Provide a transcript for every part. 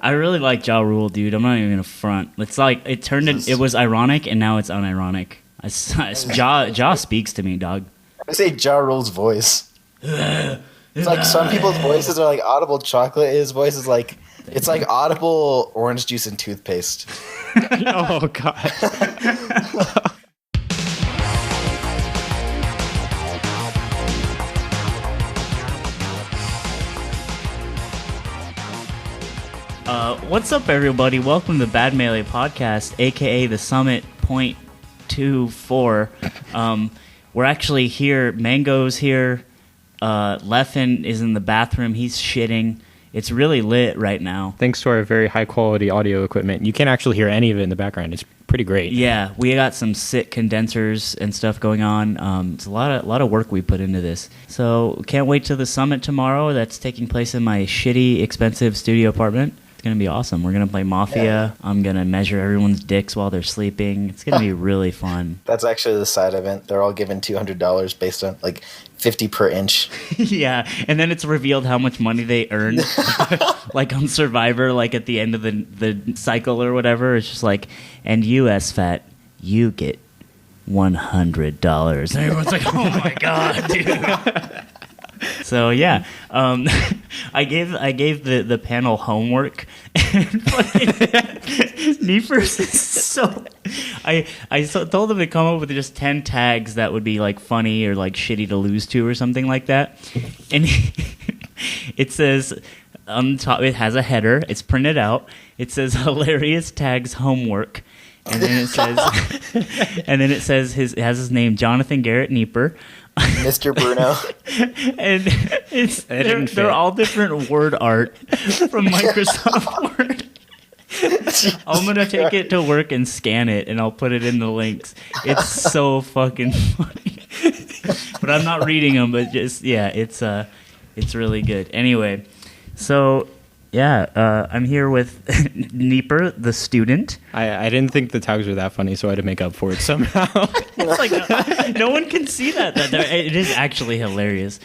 I really like Ja Rule, dude. I'm not even gonna front. It's like it was ironic and now it's unironic. Ja speaks to me, dog. I say Ja Rule's voice. It's like some people's voices are like audible chocolate. His voice is like it's like audible orange juice and toothpaste. Oh god. What's up, everybody? Welcome to the Bad Melee Podcast, aka the Summit .24. We're actually here. Mango's here. Leffen is in the bathroom. He's shitting. It's really lit right now. Thanks to our very high quality audio equipment, you can't actually hear any of it in the background. It's pretty great. Yeah, we got some sick condensers and stuff going on. It's a lot of work we put into this. So can't wait till the summit tomorrow. That's taking place in my shitty, expensive studio apartment. It's going to be awesome. We're going to play Mafia. Yeah. I'm going to measure everyone's dicks while they're sleeping. It's going to be really fun. That's actually the side event. They're all given $200 based on like 50 per inch. Yeah, and then it's revealed how much money they earned, like on Survivor, like at the end of the cycle or whatever. It's just like, and you, SFAT, you get $100. And everyone's like, oh my god, dude. So yeah, I gave the panel homework, and Neeper so I told them to come up with just 10 tags that would be like funny or like shitty to lose to or something like that, and it says on top, it has a header, it's printed out, it says hilarious tags homework, and then it says it has his name, Jonathan Garrett Neeper. Mr. Bruno. And they're all different word art from Microsoft Word. I'm going to take it to work and scan it, and I'll put it in the links. It's so fucking funny. But I'm not reading them, but just, yeah, it's really good. Anyway, so... yeah, I'm here with Neeper, the student. I didn't think the tags were that funny, so I had to make up for it somehow. It's like no one can see that. It is actually hilarious.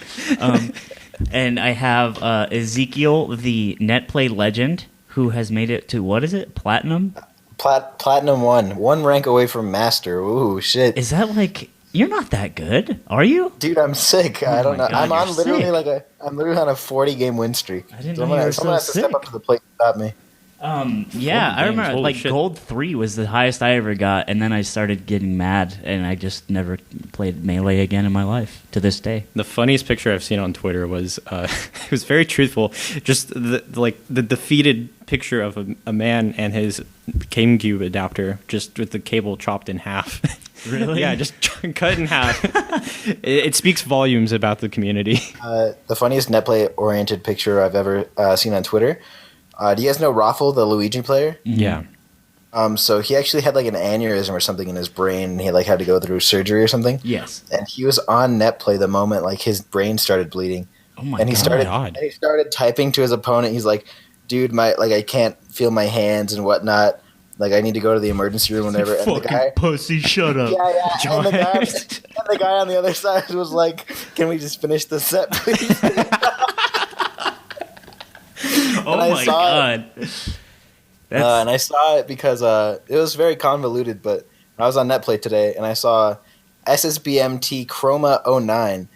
And I have Ezekiel, the Netplay Legend, who has made it to, what is it, Platinum? Platinum 1 rank away from Master. Ooh, shit. Is that like... You're not that good, are you? Dude, I'm sick. I don't know. God, I'm literally on a 40-game win streak. I didn't know you were so someone has to sick. step up to the plate and stop me. Yeah, I remember Holy like shit. Gold 3 was the highest I ever got, and then I started getting mad, and I just never played Melee again in my life to this day. The funniest picture I've seen on Twitter was it was very truthful. Just the defeated picture of a man and his GameCube adapter, just with the cable chopped in half. Really? Yeah, just cut in half. It speaks volumes about the community. The funniest Netplay-oriented picture I've ever seen on Twitter. Do you guys know Raffle, the Luigi player? Yeah. So he actually had like an aneurysm or something in his brain, and he like had to go through surgery or something. Yes. And he was on Netplay the moment like his brain started bleeding. Oh my and he God. started typing to his opponent. He's like, "Dude, I can't feel my hands and whatnot. Like, I need to go to the emergency room whenever." And Fucking the guy, pussy, shut up. Yeah. And the guy on the other side was like, "Can we just finish the set, please?" Oh my god. And I saw it because it was very convoluted, but I was on Netplay today, and I saw SSBMT Chroma 09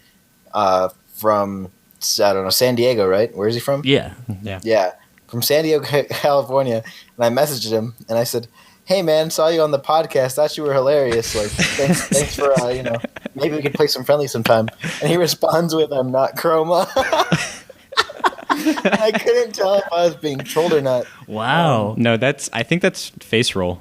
from, I don't know, San Diego, right? Where is he from? Yeah. Yeah, from San Diego, California. And I messaged him, and I said, "Hey, man, saw you on the podcast. Thought you were hilarious. Like, thanks for, maybe we could play some friendly sometime." And he responds with, "I'm not Chroma." I couldn't tell if I was being trolled or not. Wow. No, I think that's face roll.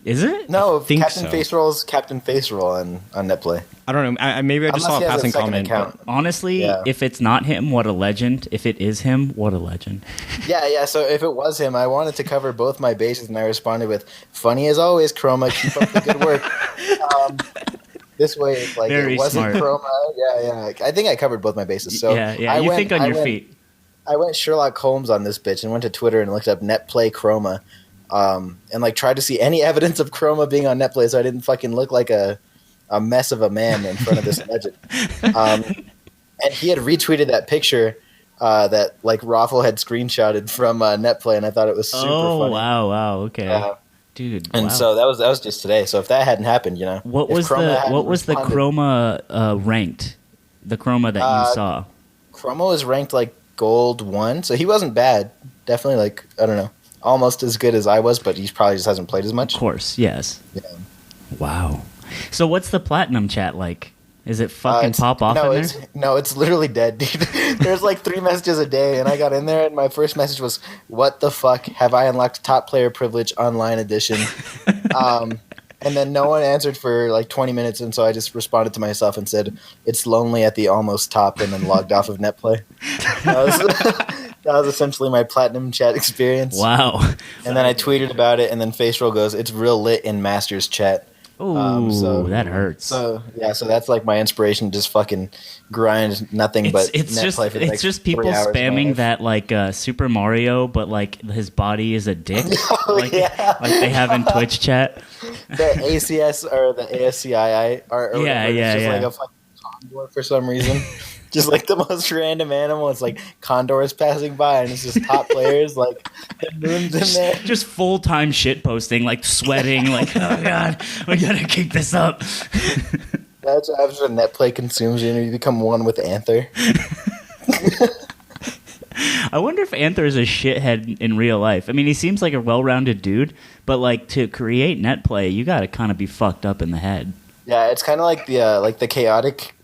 Is it? No, think Captain so. Face Roll is Captain Face Roll on Netplay. I don't know. Maybe I just Unless saw he a has a passing second comment. account. Honestly, Yeah. if it's not him, what a legend. If it is him, what a legend. Yeah. So if it was him, I wanted to cover both my bases, and I responded with, "Funny as always, Chroma. Keep up the good work." This way, it's like Very it wasn't smart. Chroma. Yeah. I think I covered both my bases. So yeah. You think on your feet. I went Sherlock Holmes on this bitch and went to Twitter and looked up Netplay Chroma, and like tried to see any evidence of Chroma being on Netplay, so I didn't fucking look like a mess of a man in front of this legend. And he had retweeted that picture that like Raffle had screenshotted from Netplay, and I thought it was super funny. Wow, okay. Dude, and so that was just today. So if that hadn't happened, what was the Chroma ranked? The Chroma that you saw. Chroma was ranked like gold 1, so he wasn't bad. Definitely like I don't know, almost as good as I was, but he probably just hasn't played as much. Of course, yes. Yeah. Wow. So what's the platinum chat like? Is it fucking pop off in there? No, it's literally dead, dude. There's like 3 messages a day, and I got in there, and my first message was, "What the fuck? Have I unlocked top player privilege online edition?" And then no one answered for like 20 minutes, and so I just responded to myself and said, "It's lonely at the almost top," and then logged off of Netplay. That was essentially my platinum chat experience. Wow. And then I tweeted about it, and then Faceroll goes, "It's real lit in Masters chat." Ooh, that hurts. So that's like my inspiration. Just fucking grind nothing but Netplay for it's just people spamming that like Super Mario, but like his body is a dick. Like they have in Twitch chat. The ACS or the ASCII art. Or yeah. Like a fucking condor for some reason. Just like the most random animal. It's like condors passing by, and it's just top players like the moon's in there. Just full time shit posting, like sweating, like oh god, we gotta keep this up. That's after Netplay consumes you, and you become one with Anther. I wonder if Anther is a shithead in real life. I mean, he seems like a well-rounded dude, but like to create Netplay, you gotta kind of be fucked up in the head. Yeah, it's kind of like the chaotic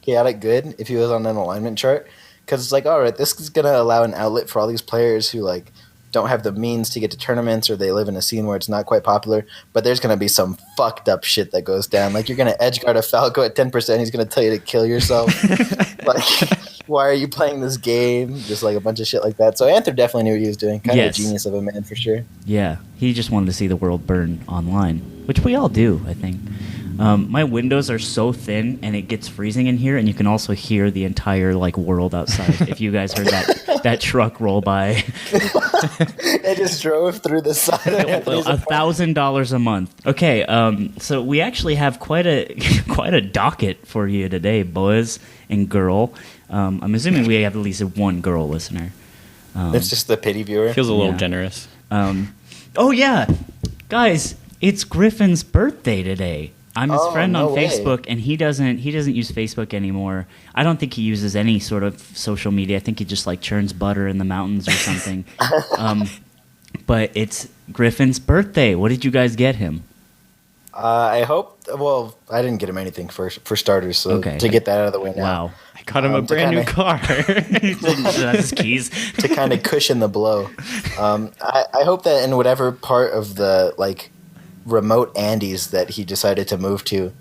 good if he was on an alignment chart, because it's like, all right, this is going to allow an outlet for all these players who like don't have the means to get to tournaments, or they live in a scene where it's not quite popular, but there's going to be some fucked up shit that goes down. Like you're going to edgeguard a Falco at 10%, he's going to tell you to kill yourself. Like, why are you playing this game? Just like a bunch of shit like that. So Anther definitely knew what he was doing. Kind of a genius of a man for sure. Yeah, he just wanted to see the world burn online, which we all do, I think. My windows are so thin, and it gets freezing in here, and you can also hear the entire like world outside. If you guys heard that truck roll by, it just drove through the side of $1,000 a month. Okay, so we actually have quite a docket for you today, boys and girl. I'm assuming we have at least one girl listener. It's just the pity viewer. Feels a little generous. Oh yeah, guys, it's Griffin's birthday today. I'm his friend on Facebook, and he doesn't use Facebook anymore. I don't think he uses any sort of social media. I think he just like churns butter in the mountains or something. But it's Griffin's birthday. What did you guys get him? I hope. Well, I didn't get him anything for starters. So to get that out of the way now. Wow. I got him a brand new car. That's his keys. To kind of cushion the blow. I hope that in whatever part of the like remote Andes that he decided to move to,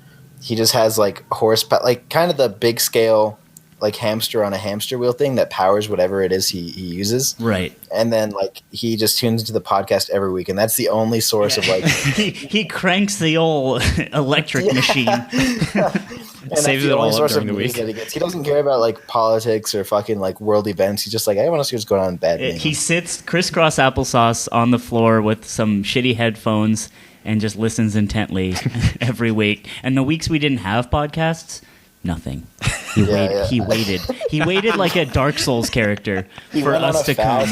he just has like horsepower, like kind of the big scale like hamster on a hamster wheel thing that powers whatever it is he uses. Right. And then like he just tunes into the podcast every week, and that's the only source of like he cranks the old electric machine. And saves it all up during the week. He doesn't care about like politics or fucking like world events. He's just like, I want to see what's going on in bad. He sits crisscross applesauce on the floor with some shitty headphones and just listens intently every week. And the weeks we didn't have podcasts, nothing. He waited. He waited like a Dark Souls character for us to come.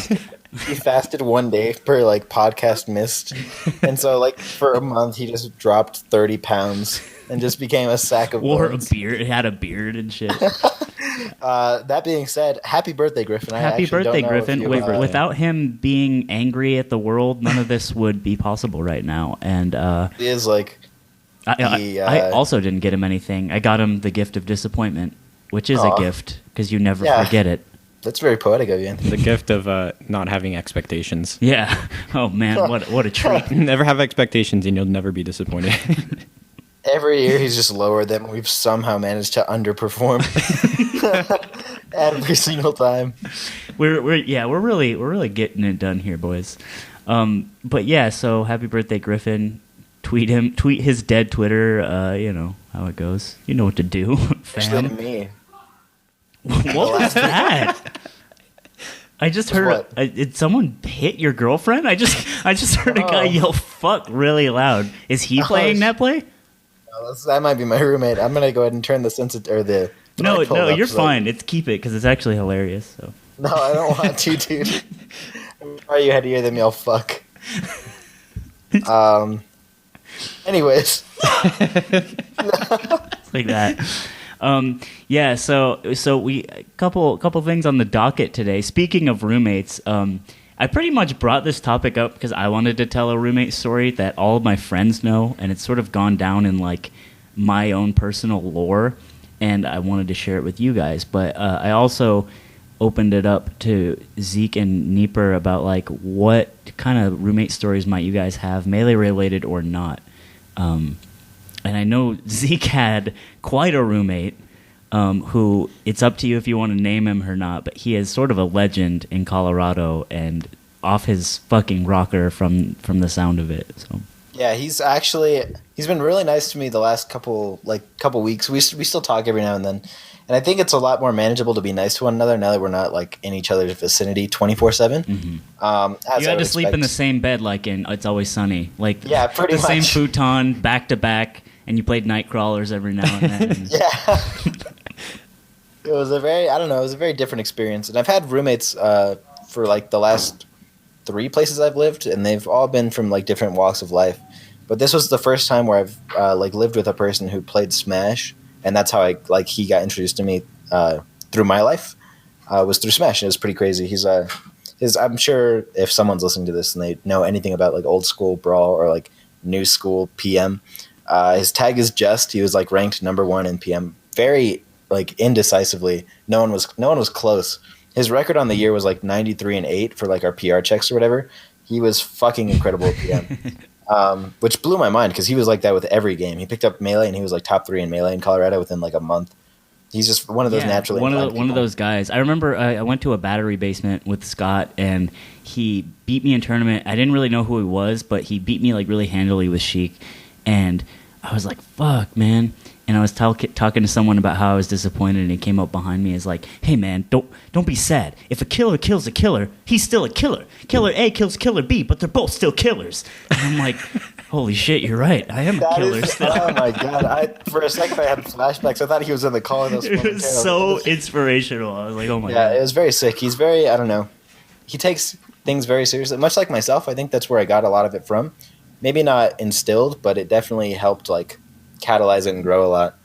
He fasted one day per like podcast missed, and so like for a month he just dropped 30 pounds and just became a sack of wore bones. A beard, had a beard and shit. That being said, happy birthday, Griffin! Happy birthday, Griffin! Without him being angry at the world, none of this would be possible right now. And he is like. I also didn't get him anything. I got him the gift of disappointment, which is a gift because you never forget it. That's very poetic of you. The gift of not having expectations. Yeah. Oh man, what a treat! Never have expectations, and you'll never be disappointed. Every year he's just lower than we've somehow managed to underperform. Every single time. We're really getting it done here, boys. But yeah, so happy birthday, Griffin. Tweet his dead Twitter. You know how it goes. You know what to do. Especially to me. What was that? I just heard. Did someone hit your girlfriend? I just heard a guy yell "fuck" really loud. Is he playing Netplay? No, that might be my roommate. I'm gonna go ahead and turn the No, you're fine. Keep it because it's actually hilarious. So No, I don't want to, dude. Are you headier than me? I'll fuck. Anyways. Like that. Yeah, so we couple things on the docket today. Speaking of roommates, I pretty much brought this topic up because I wanted to tell a roommate story that all of my friends know, and it's sort of gone down in like my own personal lore, and I wanted to share it with you guys. But I also opened it up to Zeke and Neeper about like what kind of roommate stories might you guys have, Melee related or not. And I know Zeke had quite a roommate who, it's up to you if you want to name him or not, but he is sort of a legend in Colorado and off his fucking rocker from the sound of it. So yeah, he's been really nice to me the last couple weeks. We still talk every now and then, and I think it's a lot more manageable to be nice to one another now that we're not like in each other's vicinity 24/7. Mm-hmm. You had to sleep in the same bed like in It's Always Sunny, like yeah, pretty much. Same futon back to back. And you played night crawlers every now and then. Yeah. It was a very different experience. And I've had roommates for like the last 3 places I've lived, and they've all been from like different walks of life. But this was the first time where I've like lived with a person who played Smash, and that's how he got introduced to me through my life. Was through Smash. And it was pretty crazy. I'm sure if someone's listening to this and they know anything about like old school Brawl or like new school PM, his tag is Just. He was like ranked number 1 in PM, very like indecisively. No one was close. His record on the year was like 93-8 for like our PR checks or whatever. He was fucking incredible at PM, which blew my mind because he was like that with every game. He picked up Melee and he was like top 3 in Melee in Colorado within like a month. He's just one of those naturally one of those guys. I remember I went to a battery basement with Scott and he beat me in tournament. I didn't really know who he was, but he beat me like really handily with Sheik, and I was like, fuck, man. And I was talking to someone about how I was disappointed, and he came up behind me and was like, hey, man, don't be sad. If a killer kills a killer, he's still a killer. Killer A kills Killer B, but they're both still killers. And I'm like, holy shit, you're right. I am a killer still. Oh, my God. For a second, I had flashbacks. I thought he was in the call. It was so inspirational. I was like, oh, my God. Yeah, it was very sick. He's very, I don't know. He takes things very seriously. Much like myself, I think that's where I got a lot of it from. Maybe not instilled, but it definitely helped like catalyze it and grow a lot.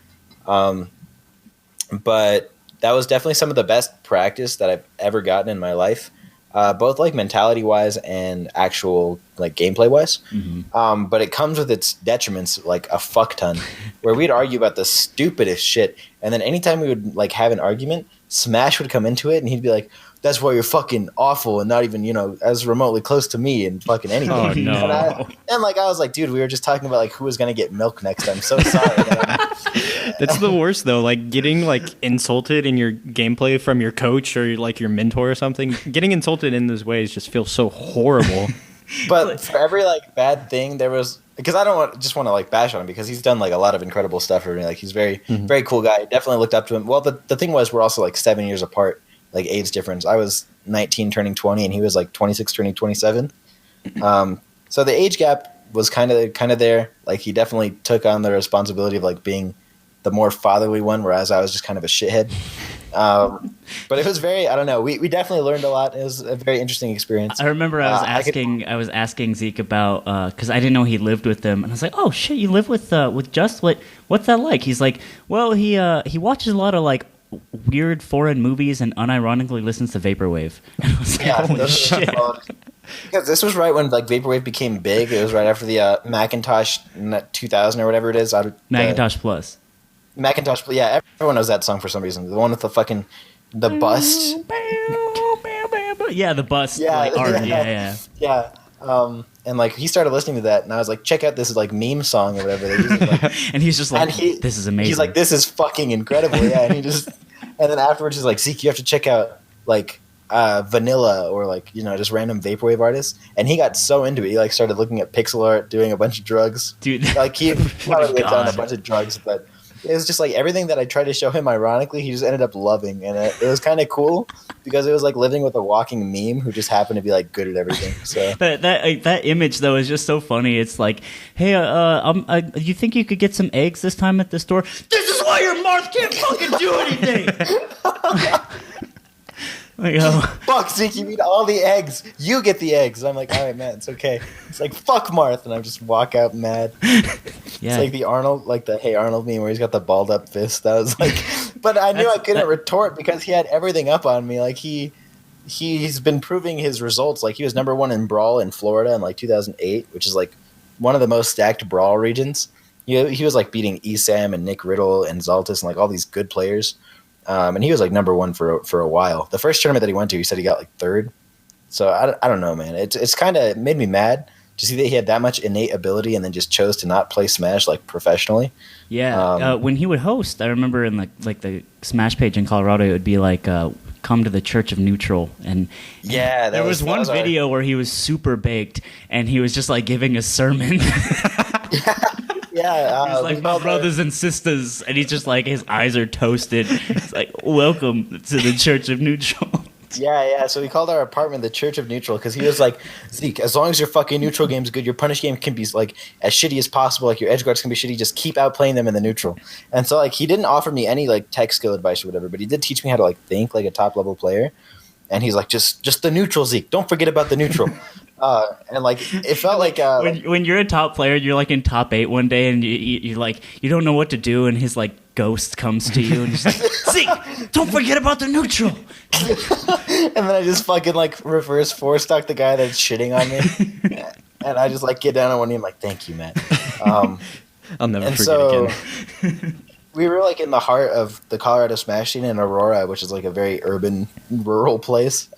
But that was definitely some of the best practice that I've ever gotten in my life, both like mentality wise and actual like gameplay wise. Mm-hmm. But it comes with its detriments like a fuck ton, where we'd argue about the stupidest shit, and then anytime we would like have an argument, Smash would come into it, and he'd be like, that's why you're fucking awful and not even, as remotely close to me and fucking anything. Oh, no. And I was like, dude, we were just talking about like who was going to get milk next. I'm so sorry. That's the worst though. Like getting like insulted in your gameplay from your coach or like your mentor or something. Getting insulted in those ways just feels so horrible. But for every like bad thing there was, because I don't just want to like bash on him because he's done like a lot of incredible stuff for me. Like he's very cool guy. Definitely looked up to him. Well, the thing was we're also like 7 years apart. Like age difference. I was 19 turning 20 and he was like 26 turning 27. So the age gap was kind of there. Like he definitely took on the responsibility of like being the more fatherly one, whereas I was just kind of a shithead. But it was very, I don't know. We definitely learned a lot. It was a very interesting experience. I remember I was asking Zeke about because I didn't know he lived with them, and I was like, "Oh shit, you live with Just? What's that like?" He's like, "Well, he watches a lot of like weird foreign movies and unironically listens to Vaporwave." And I was like, holy shit. Because this was right when like Vaporwave became big. It was right after the Macintosh 2000 or whatever it is. Macintosh Plus. Macintosh, yeah, everyone knows that song for some reason. The one with the fucking bust. Yeah, the bust. Yeah, like art. Yeah. And like he started listening to that, and I was like, check out this like meme song or whatever. They use it, like, and he's just like, this is amazing. He's like, this is fucking incredible. Yeah, and then afterwards he's like, Zeke, you have to check out like Vanilla or like just random vaporwave artists. And he got so into it, he like started looking at pixel art, doing a bunch of drugs. Dude, like he probably done a bunch of drugs, but it was just like everything that I tried to show him ironically, he just ended up loving. And it was kind of cool because it was like living with a walking meme who just happened to be like good at everything. So that image though is just so funny. It's like, hey, you think you could get some eggs this time at the store? This is why your Marth can't fucking do anything. Like, oh. Fuck, Zeke, you eat all the eggs. You get the eggs. I'm like, all right, man, it's okay. It's like, fuck Marth, and I just walk out mad. It's like the Arnold, like the Hey Arnold meme where he's got the balled up fist. That was like, but I knew I couldn't retort because he had everything up on me. Like he's been proving his results. Like he was number 1 in Brawl in Florida in like 2008, which is like one of the most stacked Brawl regions. He was like beating Esam and Nick Riddle and Zaltis and like all these good players. And he was like number 1 for a while. The first tournament that he went to, he said he got like 3rd. So I don't know, man. It's kind of made me mad to see that he had that much innate ability and then just chose to not play Smash like professionally. Yeah, when he would host, I remember in the Smash page in Colorado, it would be like come to the Church of Neutral, and there was one video where he was super baked and he was just like giving a sermon. Yeah, he's like, my brothers and sisters, and he's just like, his eyes are toasted. It's like, welcome to the Church of Neutral. Yeah. So we called our apartment the Church of Neutral because he was like, Zeke, as long as your fucking neutral game's good, your punish game can be like as shitty as possible. Like your edge guards can be shitty. Just keep outplaying them in the neutral. And so like he didn't offer me any like tech skill advice or whatever, but he did teach me how to like think like a top level player. And he's like, just the neutral, Zeke. Don't forget about the neutral. And like it felt like when you're a top player, you're like in top 8 one day, and you're like you don't know what to do, and his like ghost comes to you and he's like, Zeke, don't forget about the neutral. And then I just fucking like reverse 4-stock the guy that's shitting on me, and I just like get down on one knee. I'm like, thank you, man. I'll never forget again. We were like in the heart of the Colorado Smash scene in Aurora, which is like a very urban, rural place.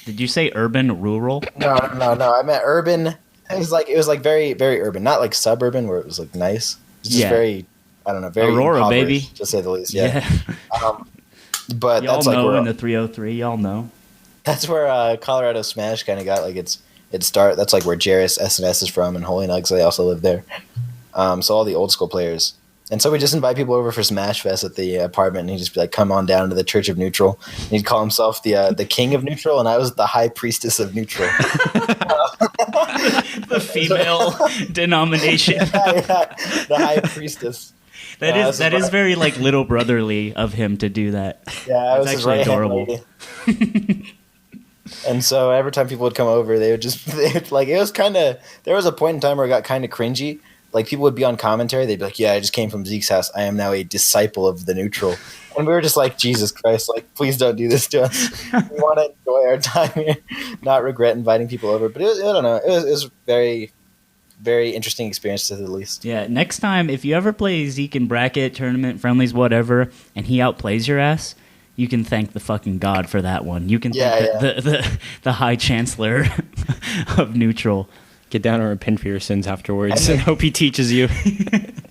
Did you say urban, rural? No. I meant urban. It was like very, very urban, not like suburban where it was like nice. It's just very, I don't know, very Aurora, baby, to say the least. Yeah. But y'all that's like know in the 303. Y'all know. That's where Colorado Smash kind of got like its start. That's like where Jairus SNS is from, and Holy Nugs, they also live there. So all the old school players. And so we just invite people over for Smash Fest at the apartment, and he'd just be like, come on down to the Church of Neutral. And he'd call himself the King of Neutral, and I was the High Priestess of Neutral. The female denomination. The High Priestess. That is very like little brotherly of him to do that. Yeah, I was actually adorable. And so every time people would come over, they would like, it was kind of, there was a point in time where it got kind of cringy. Like people would be on commentary, they'd be like, yeah, I just came from Zeke's house. I am now a disciple of the neutral. And we were just like, Jesus Christ, like, please don't do this to us. We want to enjoy our time here, not regret inviting people over. But I don't know, it was very, very interesting experience to say the least. Yeah, next time, if you ever play Zeke in bracket, tournament, friendlies, whatever, and he outplays your ass, you can thank the fucking God for that one. You can thank the High Chancellor of Neutral. Get down and repent for your sins afterwards and hope he teaches you.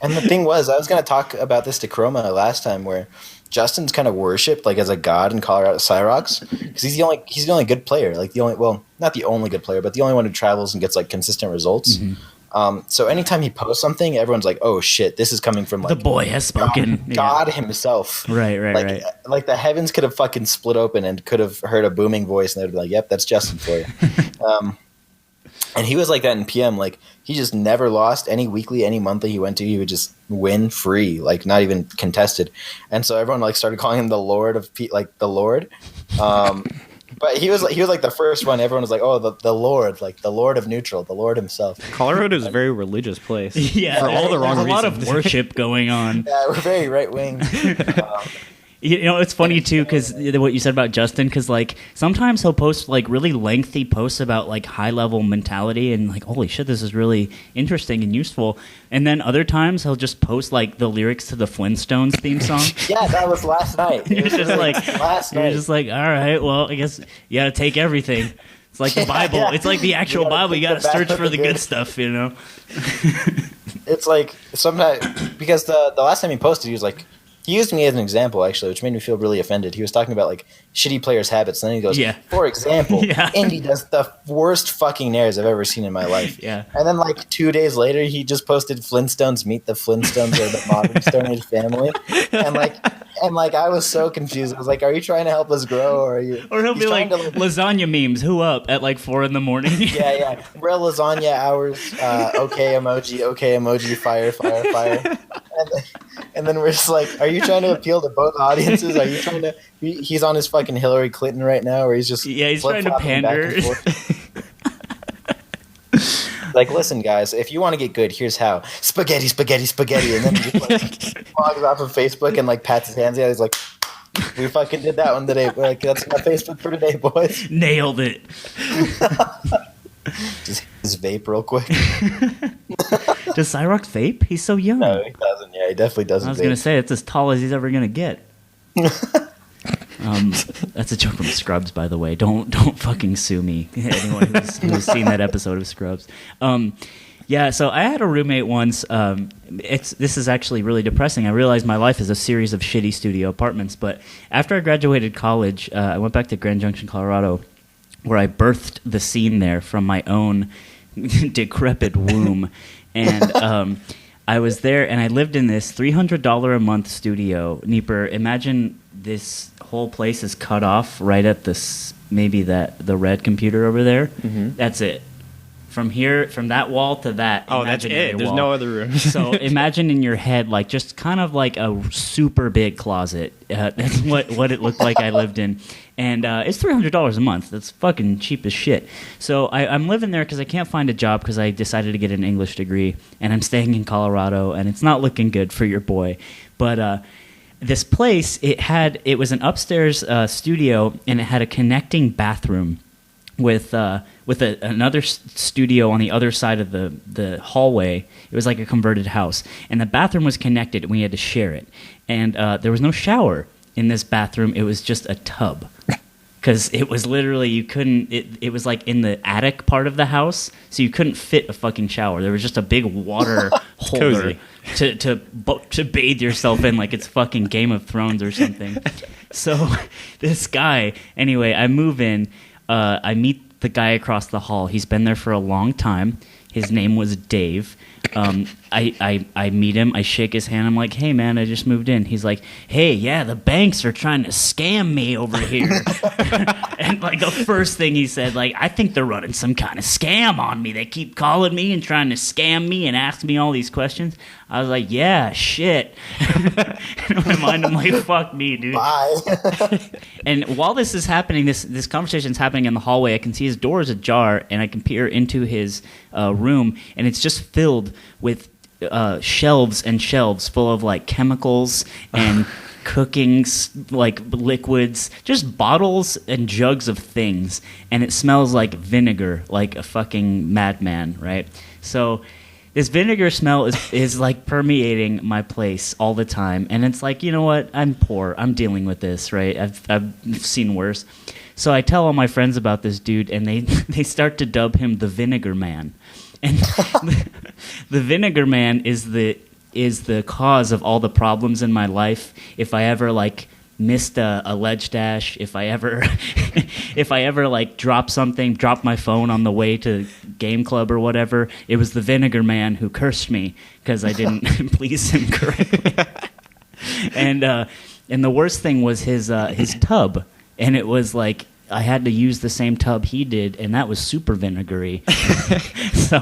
And the thing was, I was going to talk about this to Chroma last time, where Justin's kind of worshipped like as a god in Colorado Cyrox, because he's the only good player, like not the only good player, but the only one who travels and gets like consistent results. Mm-hmm. So anytime he posts something, everyone's like, "Oh shit, this is coming from like the boy has spoken, God himself." Right. Like the heavens could have fucking split open and could have heard a booming voice, and they'd be like, "Yep, that's Justin for you." And he was like that in PM. Like he just never lost any weekly, any monthly he went to. He would just win free, like not even contested. And so everyone like started calling him the Lord of like the Lord. But he was like the first one. Everyone was like, "Oh, the Lord, like the Lord of Neutral, the Lord himself." Colorado is a very religious place. Yeah, for all the wrong reasons. A lot of worship going on. Yeah, we're very right wing. You know, it's funny too, because what you said about Justin, because like sometimes he'll post like really lengthy posts about like high level mentality and like, holy shit, this is really interesting and useful. And then other times he'll just post like the lyrics to the Flintstones theme song. Yeah, that was last night. You're just like, all right, well, I guess you got to take everything. It's like the Bible. Yeah. It's like the actual Bible. You got to search for the good stuff, you know. It's like sometimes, because the last time he posted, he was like, he used me as an example, actually, which made me feel really offended. He was talking about, like, shitty players' habits, and then he goes, for example, Indy does the worst fucking nairs I've ever seen in my life. Yeah. And then, like, 2 days later, he just posted Flintstones Meet the Flintstones or the Modern Stone Age Family. And, like, I was so confused. I was like, are you trying to help us grow, or are you... Or he'll be like, lasagna memes, who up, at, like, 4 in the morning? Yeah. Real lasagna hours, okay emoji, fire. And And then we're just like, are you trying to appeal to both audiences? Are you trying to? He's on his fucking Hillary Clinton right now, where he's just he's trying to pander. Like, listen, guys, if you want to get good, here's how: spaghetti, spaghetti, spaghetti, and then he just like logs off of Facebook and like pats his hands out. He's like, we fucking did that one today. We're like, that's my Facebook for today, boys. Nailed it. Just his vape real quick. Does Cyrox vape? He's so young. No, he doesn't. Yeah, he definitely doesn't. I was going to say, it's as tall as he's ever going to get. That's a joke from Scrubs, by the way. Don't fucking sue me. Anyone who's seen that episode of Scrubs. Yeah, so I had a roommate once. This is actually really depressing. I realized my life is a series of shitty studio apartments. But after I graduated college, I went back to Grand Junction, Colorado, where I birthed the scene there from my own decrepit womb. And I was there, and I lived in this $300 a month studio. Neeper, imagine this whole place is cut off right at the red computer over there. Mm-hmm. That's it. From here, from that wall to that. Oh, that's it. There's no other room. So imagine in your head, like just kind of like a super big closet. That's what it looked like I lived in. And it's $300 a month. That's fucking cheap as shit. So I'm living there because I can't find a job because I decided to get an English degree. And I'm staying in Colorado, and it's not looking good for your boy. But this place, it was an upstairs studio, and it had a connecting bathroom with another studio on the other side of the hallway. It was like a converted house, and the bathroom was connected, and we had to share it. And there was no shower in this bathroom. It was just a tub, because it was literally you couldn't. It was like in the attic part of the house, so you couldn't fit a fucking shower. There was just a big water holder to bathe yourself in, like it's fucking Game of Thrones or something. So this guy, anyway, I move in. I meet the guy across the hall. He's been there for a long time. His name was Dave. I meet him. I shake his hand. I'm like, hey, man, I just moved in. He's like, hey, yeah, the banks are trying to scam me over here. And, like, the first thing he said, like, I think they're running some kind of scam on me. They keep calling me and trying to scam me and ask me all these questions. I was like, yeah, shit. In my mind, I'm like, fuck me, dude. Bye. And while this is happening, this conversation's happening in the hallway, I can see his door is ajar, and I can peer into his room, and it's just filled with shelves and shelves full of, like, chemicals and cooking, like, liquids, just bottles and jugs of things. And it smells like vinegar, like a fucking madman, right? So this vinegar smell is like permeating my place all the time, and it's like, you know what? I'm poor. I'm dealing with this, right? I've seen worse. So I tell all my friends about this dude, and they start to dub him the Vinegar Man, and the Vinegar Man is the cause of all the problems in my life. If I ever like missed a ledge dash, if I ever like drop my phone on the way to game club or whatever, it was the Vinegar Man who cursed me because I didn't please him correctly. And the worst thing was his tub, and it was like I had to use the same tub he did, and that was super vinegary. So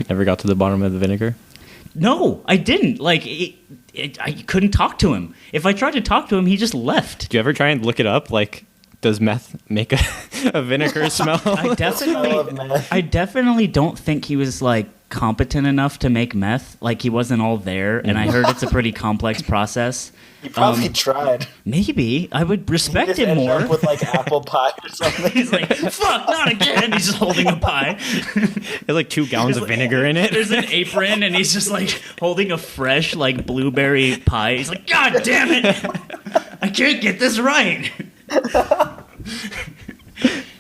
never got to the bottom of the vinegar. No, I didn't. Like, I couldn't talk to him. If I tried to talk to him, he just left. Did you ever try and look it up? Like, does meth make a vinegar smell? I definitely don't think he was, like, competent enough to make meth. Like, he wasn't all there, and I heard it's a pretty complex process. He probably tried. Maybe. I would respect it more. Up with, like, apple pie or something. He's like, fuck, not again. He's just holding a pie. There's like 2 gallons of vinegar in it. There's an apron, and he's just like holding a fresh like blueberry pie. He's like, God damn it, I can't get this right.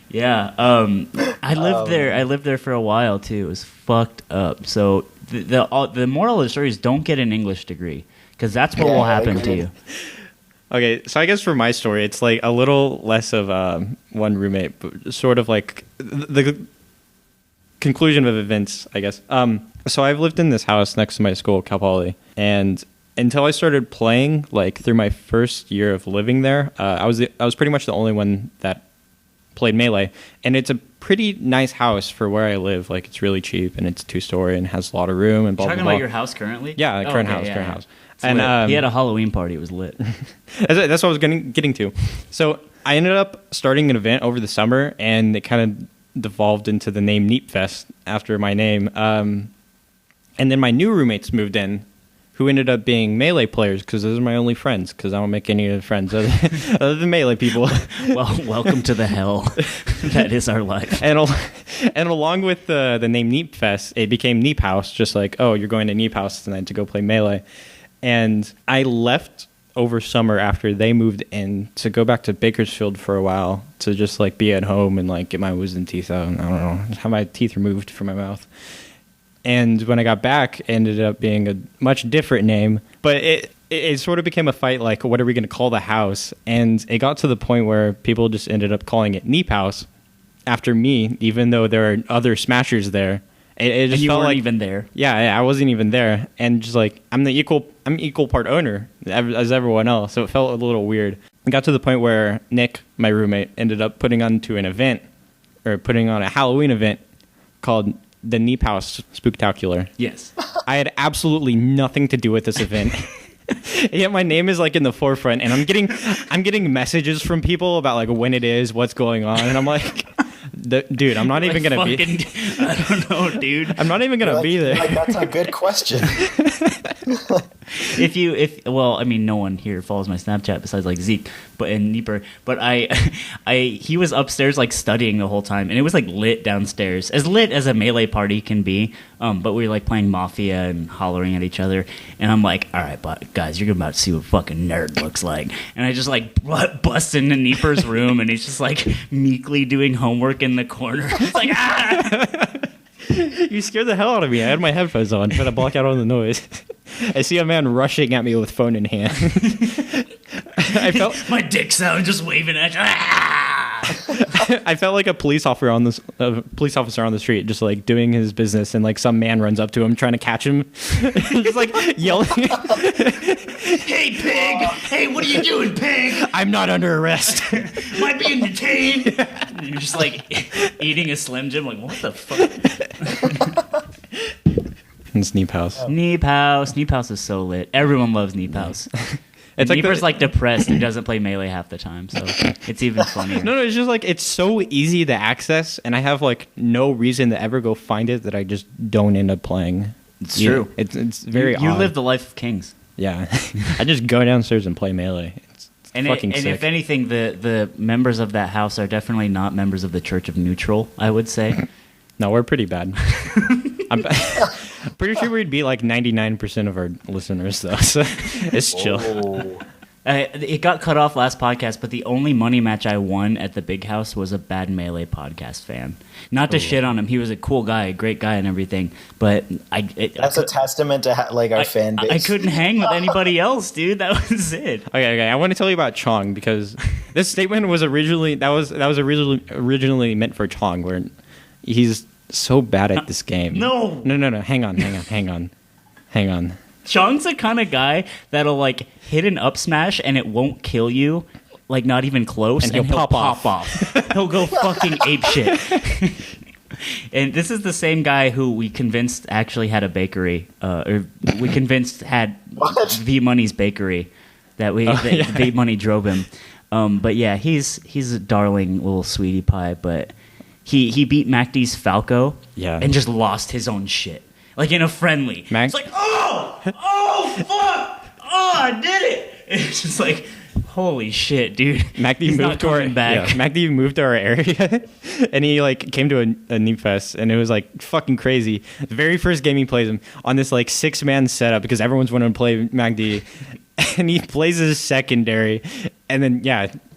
Yeah, I lived there for a while too. It was fucked up. So the moral of the story is don't get an English degree, because that's what will happen to you. Okay, so I guess for my story, it's like a little less of one roommate, but sort of like the conclusion of events, I guess. So I've lived in this house next to my school, Cal Poly, and until I started playing, like through my first year of living there, I was pretty much the only one that played Melee, and it's a pretty nice house for where I live. Like, it's really cheap, and it's 2-story and has a lot of room and blah, blah, blah. Talking about your house currently? Yeah, current house. And he had a Halloween party. It was lit. That's what I was getting to. So I ended up starting an event over the summer, and it kind of devolved into the name Neep Fest after my name. And then my new roommates moved in, who ended up being Melee players, because those are my only friends, because I don't make any other friends other than Melee people. Well, welcome to the hell that is our life. And along with the name Neep Fest, it became Neep House, just like, oh, you're going to Neep House tonight to go play Melee. And I left over summer after they moved in to go back to Bakersfield for a while to just like be at home and like get my wisdom teeth out. I don't know, have my teeth removed from my mouth. And when I got back, it ended up being a much different name. But it sort of became a fight, like, what are we going to call the house? And it got to the point where people just ended up calling it Neep House after me, even though there are other Smashers there. It just and you felt weren't like, even there. Yeah, I wasn't even there. And just like, I'm equal part owner as everyone else. So it felt a little weird. It got to the point where Nick, my roommate, ended up putting on a Halloween event called the Neep House Spooktacular. Yes. I had absolutely nothing to do with this event. Yet my name is like in the forefront, and I'm getting messages from people about like when it is, what's going on, and I'm like, dude, I'm not even gonna be. I don't know, dude. I'm not even gonna be there. Like, that's a good question. Well, I mean, no one here follows my Snapchat besides like Zeke, and Neeper. But he was upstairs like studying the whole time, and it was like lit downstairs, as lit as a Melee party can be. But we were like playing Mafia and hollering at each other, and I'm like, all right, guys, you're about to see what fucking nerd looks like. And I just like bust into Neeper's room, and he's just like meekly doing homework in the corner. It's like, ah! You scared the hell out of me. I had my headphones on, trying to block out all the noise. I see a man rushing at me with phone in hand. I felt my dick's out, just waving at you. Ah! I felt like a police officer on the street, just like doing his business, and like some man runs up to him trying to catch him, just like yelling, "Hey, pig! Hey, what are you doing, pig? I'm not under arrest. Am I being detained?" And you're just like eating a Slim Jim, like, what the fuck? It's Neep House. Neep House is so lit. Everyone loves Neep House. It's like Neeper's like depressed. He doesn't play Melee half the time, so it's even funnier. No, it's just like it's so easy to access, and I have like no reason to ever go find it that I just don't end up playing. It's true. It's very odd. You live the life of kings. Yeah, I just go downstairs and play Melee. It's fucking sick. And if anything, the members of that house are definitely not members of the Church of Neutral, I would say. No, we're pretty bad. I'm pretty sure we'd be like 99% of our listeners, though. So it's chill. Oh. It got cut off last podcast, but the only money match I won at the big house was a bad Melee podcast fan. Not to shit on him. He was a cool guy, a great guy and everything. But that's a testament to our fan base. I couldn't hang with anybody else, dude. That was it. Okay. I want to tell you about Chong, because this statement was originally meant for Chong, where he's so bad at this game. No. Hang on. Chong's the kind of guy that'll like hit an up smash and it won't kill you, like not even close, and he'll pop off. He'll go fucking apeshit. And this is the same guy who we convinced actually had a bakery, or we convinced had V Money's bakery. V Money drove him. But yeah, he's a darling little sweetie pie, but he beat MacD's Falco, and just lost his own shit. Like in a friendly. It's like, oh, fuck, I did it. It's just like, holy shit, dude. MacD moved to our back. MacD moved to our area, and he like came to a Neep Fest, and it was like fucking crazy. The very first game he plays him on this like 6-man setup, because everyone's wanting to play MacD, and he plays his secondary, and then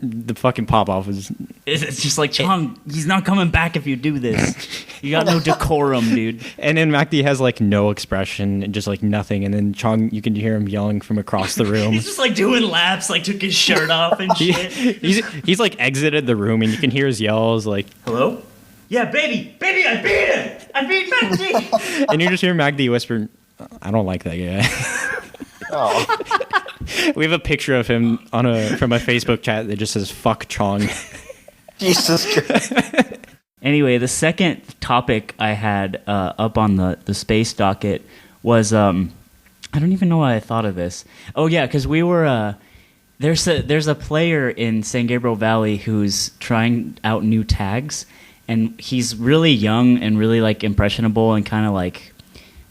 the fucking pop off is. It's just like, Chong, he's not coming back if you do this. You got no decorum, dude. And then MacD has like no expression and just like nothing, and then Chong, you can hear him yelling from across the room. He's just like doing laps, like took his shirt off and shit. He's like exited the room, and you can hear his yells like, "Hello? Yeah, baby, I beat him. I beat MacD." And you just hear MacD whisper, "I don't like that guy." Oh. We have a picture of him from a Facebook chat that just says "fuck Chong." Jesus Christ. Anyway, the second topic I had up on the space docket was I don't even know why I thought of this. Oh yeah, because we were there's a player in San Gabriel Valley who's trying out new tags, and he's really young and really like impressionable and kind of like,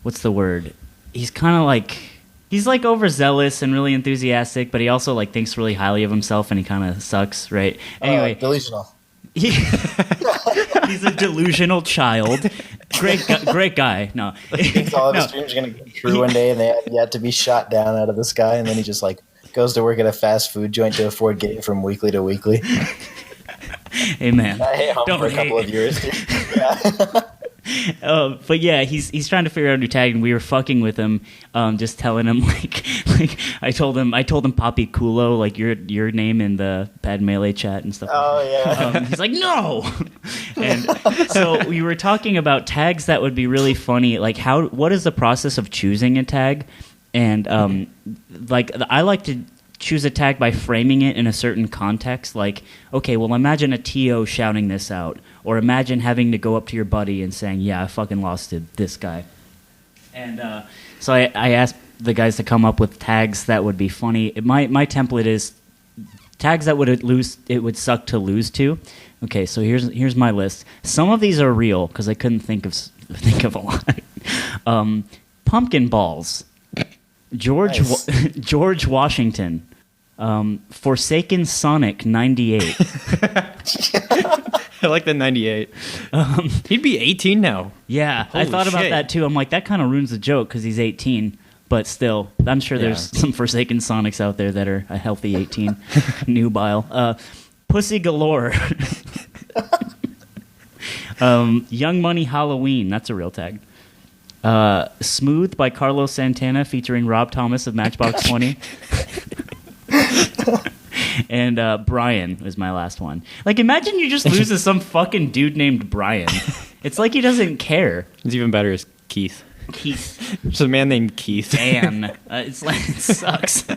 what's the word? He's kind of like, he's like overzealous and really enthusiastic, but he also like thinks really highly of himself, and he kind of sucks, right? Anyway, delusional. He's a delusional child. Great guy. No, he thinks all of his dreams are gonna come true one day, and they have yet to be shot down out of the sky, and then he just like goes to work at a fast food joint to afford getting from weekly to weekly. Hey man, I hate home for a couple of years, dude. Yeah. But yeah, he's trying to figure out a new tag, and we were fucking with him, just telling him like I told him Papi Culo, like your name in the Bad Melee chat and stuff. Oh yeah. He's like, no. And so we were talking about tags that would be really funny, like what is the process of choosing a tag, and I like to choose a tag by framing it in a certain context. Like, okay, well, imagine a TO shouting this out, or imagine having to go up to your buddy and saying, yeah, I fucking lost to this guy. And so I asked the guys to come up with tags that would be funny. My template is tags that it would suck to lose to. Okay, so here's my list. Some of these are real because I couldn't think of a lot. Pumpkin balls. Nice. George Washington. Forsaken Sonic 98. I like the 98. He'd be 18 now. Yeah, Holy I thought about shit. that too. I'm like, that kind of ruins the joke because he's 18. But still, I'm sure there's some Forsaken Sonics out there that are a healthy 18. Nubile. Pussy Galore. Young Money Halloween. That's a real tag. Smooth by Carlos Santana featuring Rob Thomas of Matchbox 20. And Brian was my last one. Like, imagine you just lose to some fucking dude named Brian. It's like he doesn't care. It's even better is Keith. It's a man named Keith. Dan. It's like, it sucks.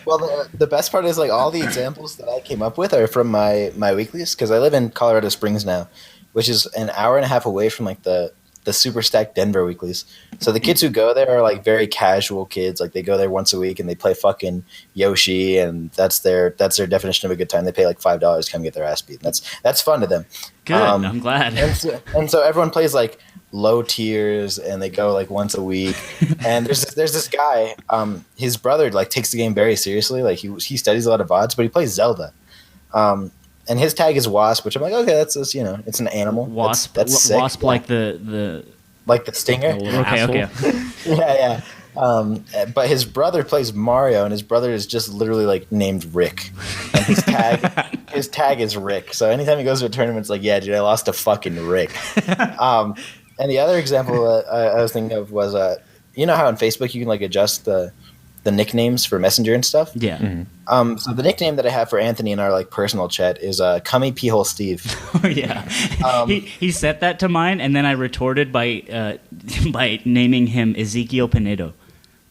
Well, the best part is like all the examples that I came up with are from my weeklies, because I live in Colorado Springs now, which is an hour and a half away from like the super stacked Denver weeklies. So the kids who go there are like very casual kids. Like they go there once a week and they play fucking Yoshi, and that's their definition of a good time. They pay like $5 to come get their ass beat. That's fun to them. Good. I'm glad. And so everyone plays like low tiers, and they go like once a week. And there's this guy. His brother like takes the game very seriously. Like he studies a lot of VODs, but he plays Zelda. And his tag is Wasp, which I'm like, okay, that's just, it's an animal. Wasp. That's sick. Wasp, like the like the stinger. Okay. Yeah. But his brother plays Mario, and his brother is just literally like named Rick, and his tag is Rick. So anytime he goes to a tournament, it's like, yeah, dude, I lost to fucking Rick. And the other example I was thinking of was, you know how on Facebook you can like adjust the nicknames for Messenger and stuff? Yeah. Mm-hmm. So the nickname that I have for Anthony in our like personal chat is Cummy Peehole Steve. Oh yeah. He set that to mine, and then I retorted by naming him Ezekiel Pinedo.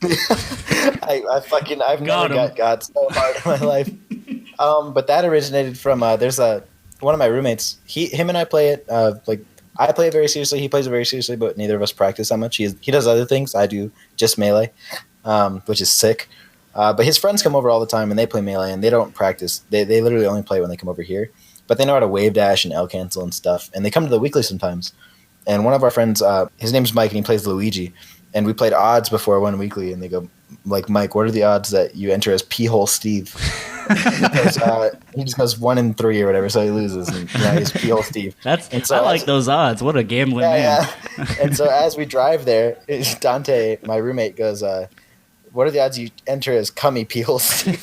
I've never got so hard in my life. But that originated from there's one of my roommates. Him and I play it like I play it very seriously. He plays it very seriously, but neither of us practice that much. He does other things. I do just Melee. Which is sick. But his friends come over all the time, and they play Melee, and they don't practice. They literally only play when they come over here. But they know how to wave dash and L cancel and stuff, and they come to the weekly sometimes. And one of our friends, his name's Mike, and he plays Luigi. And we played odds before one weekly, and they go, like, Mike, what are the odds that you enter as Peehole Steve? Because he just goes 1 in 3 or whatever, so he loses, and he's Peehole Steve. I like those odds. What a gambling man. Yeah. And so as we drive there, Dante, my roommate, goes, what are the odds you enter as Cummy Peehole Steve?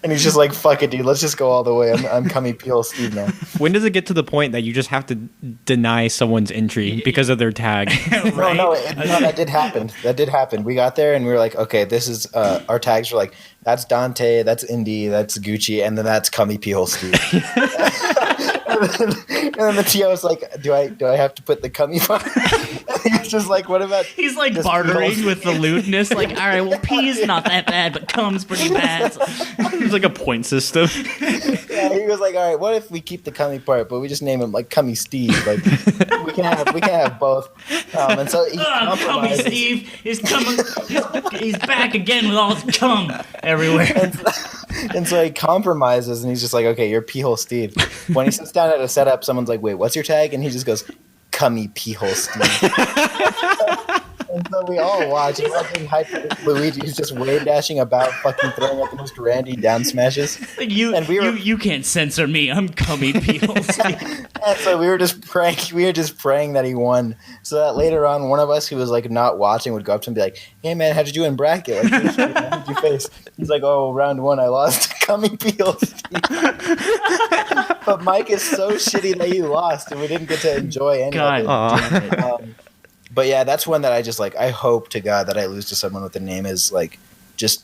And he's just like, fuck it, dude. Let's just go all the way. I'm Cummy Peehole Steve now. When does it get to the point that you just have to deny someone's entry because of their tag? Right? No, that did happen. We got there and we were like, okay, this is our tags were like, that's Dante, that's Indy, that's Gucci, and then that's Cummy Peehole Steve. and then the TO was like, do I have to put the Cummy part? He's just like, what about? He's like bartering with the lewdness. Like, all right, well, P is not that bad, but cum's pretty bad. It's like a point system. Yeah, he was like, all right, what if we keep the Cummy part, but we just name him like Cummy Steve? Like we can have both. And so he Cummy Steve is coming. He's back again with all his cum everywhere. And so he compromises, and he's just like, okay, you're P-hole Steve. When he sits down at a setup, someone's like, wait, what's your tag? And he just goes, Cummy P-hole Steve. And so we all watch. Imagine Luigi's just wave dashing about, fucking throwing up the most randy down smashes. You can't censor me. I'm Cummy P-hole Steve. And so we were just praying that he won, so that later on, one of us who was like not watching would go up to him and be like, "Hey man, how did you win bracket? Like, how did you face?" He's like, "Oh, round 1, I lost to Cummy P-hole Steve." But Mike is so shitty that he lost, and we didn't get to enjoy any of it. But yeah, that's one that I just like. I hope to God that I lose to someone with a name is like just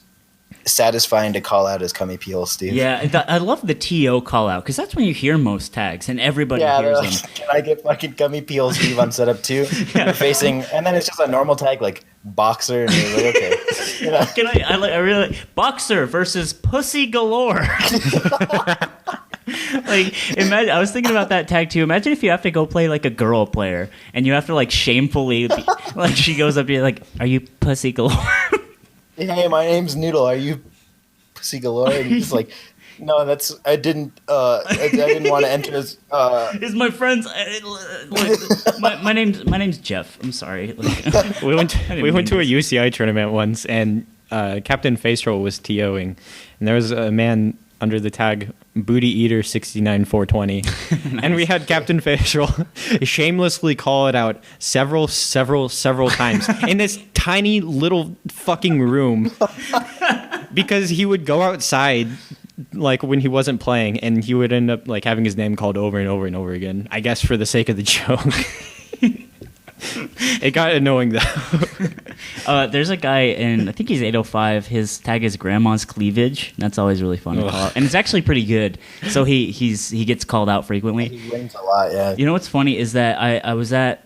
satisfying to call out as Cummy P-hole Steve. Yeah, I love the TO call out because that's when you hear most tags and everybody hears like, them. Can I get fucking Cummy P-hole Steve on setup too? Yeah. Facing, and then it's just a normal tag like Boxer, and you're like, okay. You know? Can I really Boxer versus Pussy Galore. Like, imagine, I was thinking about that tag too. Imagine if you have to go play like a girl player and you have to like shamefully like she goes up to you like, "Are you Pussy Galore?" Hey, my name's Noodle. Are you Pussy Galore? And he's like, no, I didn't want to enter his. Is my friend's. My name's Jeff. I'm sorry. Like, we went to a UCI tournament once, and Captain Faceroll was TOing, and there was a man under the tag Booty Eater 69420, nice. And we had Captain Faceroll shamelessly call it out several times in this tiny little fucking room because he would go outside like when he wasn't playing, and he would end up like having his name called over and over and over again, I guess for the sake of the joke. It got annoying though. There's a guy in, I think he's 805. His tag is Grandma's Cleavage. That's always really fun to call out, and it's actually pretty good. So he gets called out frequently. He wins a lot, yeah. You know what's funny is that I was at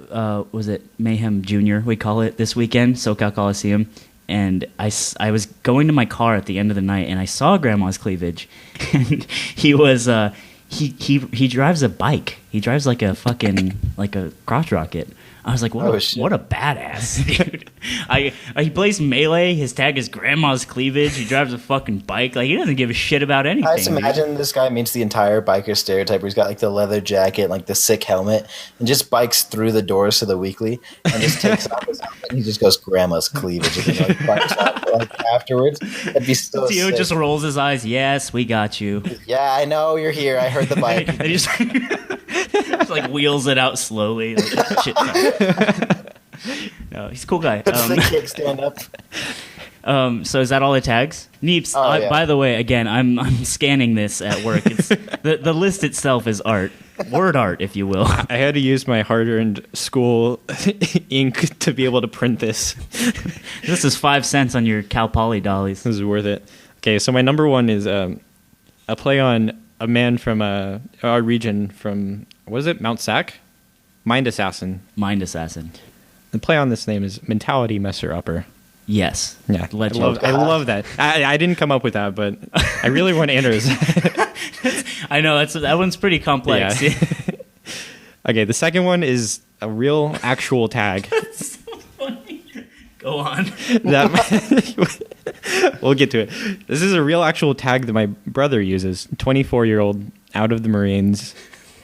was it Mayhem Junior? We call it this weekend, SoCal Coliseum, and I was going to my car at the end of the night, and I saw Grandma's Cleavage, and he was he drives a bike. He drives like a fucking like a crotch rocket. I was like, what a badass, dude. He plays Melee. His tag is Grandma's Cleavage. He drives a fucking bike. Like, he doesn't give a shit about anything. I just imagine this guy meets the entire biker stereotype where he's got like the leather jacket, like the sick helmet, and just bikes through the doors to the Weekly and just takes off his helmet and he just goes Grandma's Cleavage and then like bikes out like afterwards. That'd be so Theo sick. just rolls his eyes. Yes, we got you. Yeah, I know you're here. I heard the bike. And he just like wheels it out slowly. Like, shit. No, he's a cool guy. Stand up. So is that all the tags? Neeps. Yeah. By the way, again, I'm scanning this at work. It's the list itself is art, word art, if you will. I had to use my hard-earned school ink to be able to print this. This is 5 cents on your Cal Poly dollies. This is worth it. Okay, so my number one is a play on a man from our region from, what is it, Mount Sac? Mind Assassin. Mind Assassin. The play on this name is Mentality Messer Upper. Yes. Yeah, I love that. I didn't come up with that, but I really want Anders. I know, that one's pretty complex. Yeah. Okay, the second one is a real actual tag. That's so funny. Go on. We'll get to it. This is a real actual tag that my brother uses. 24-year-old, out of the Marines,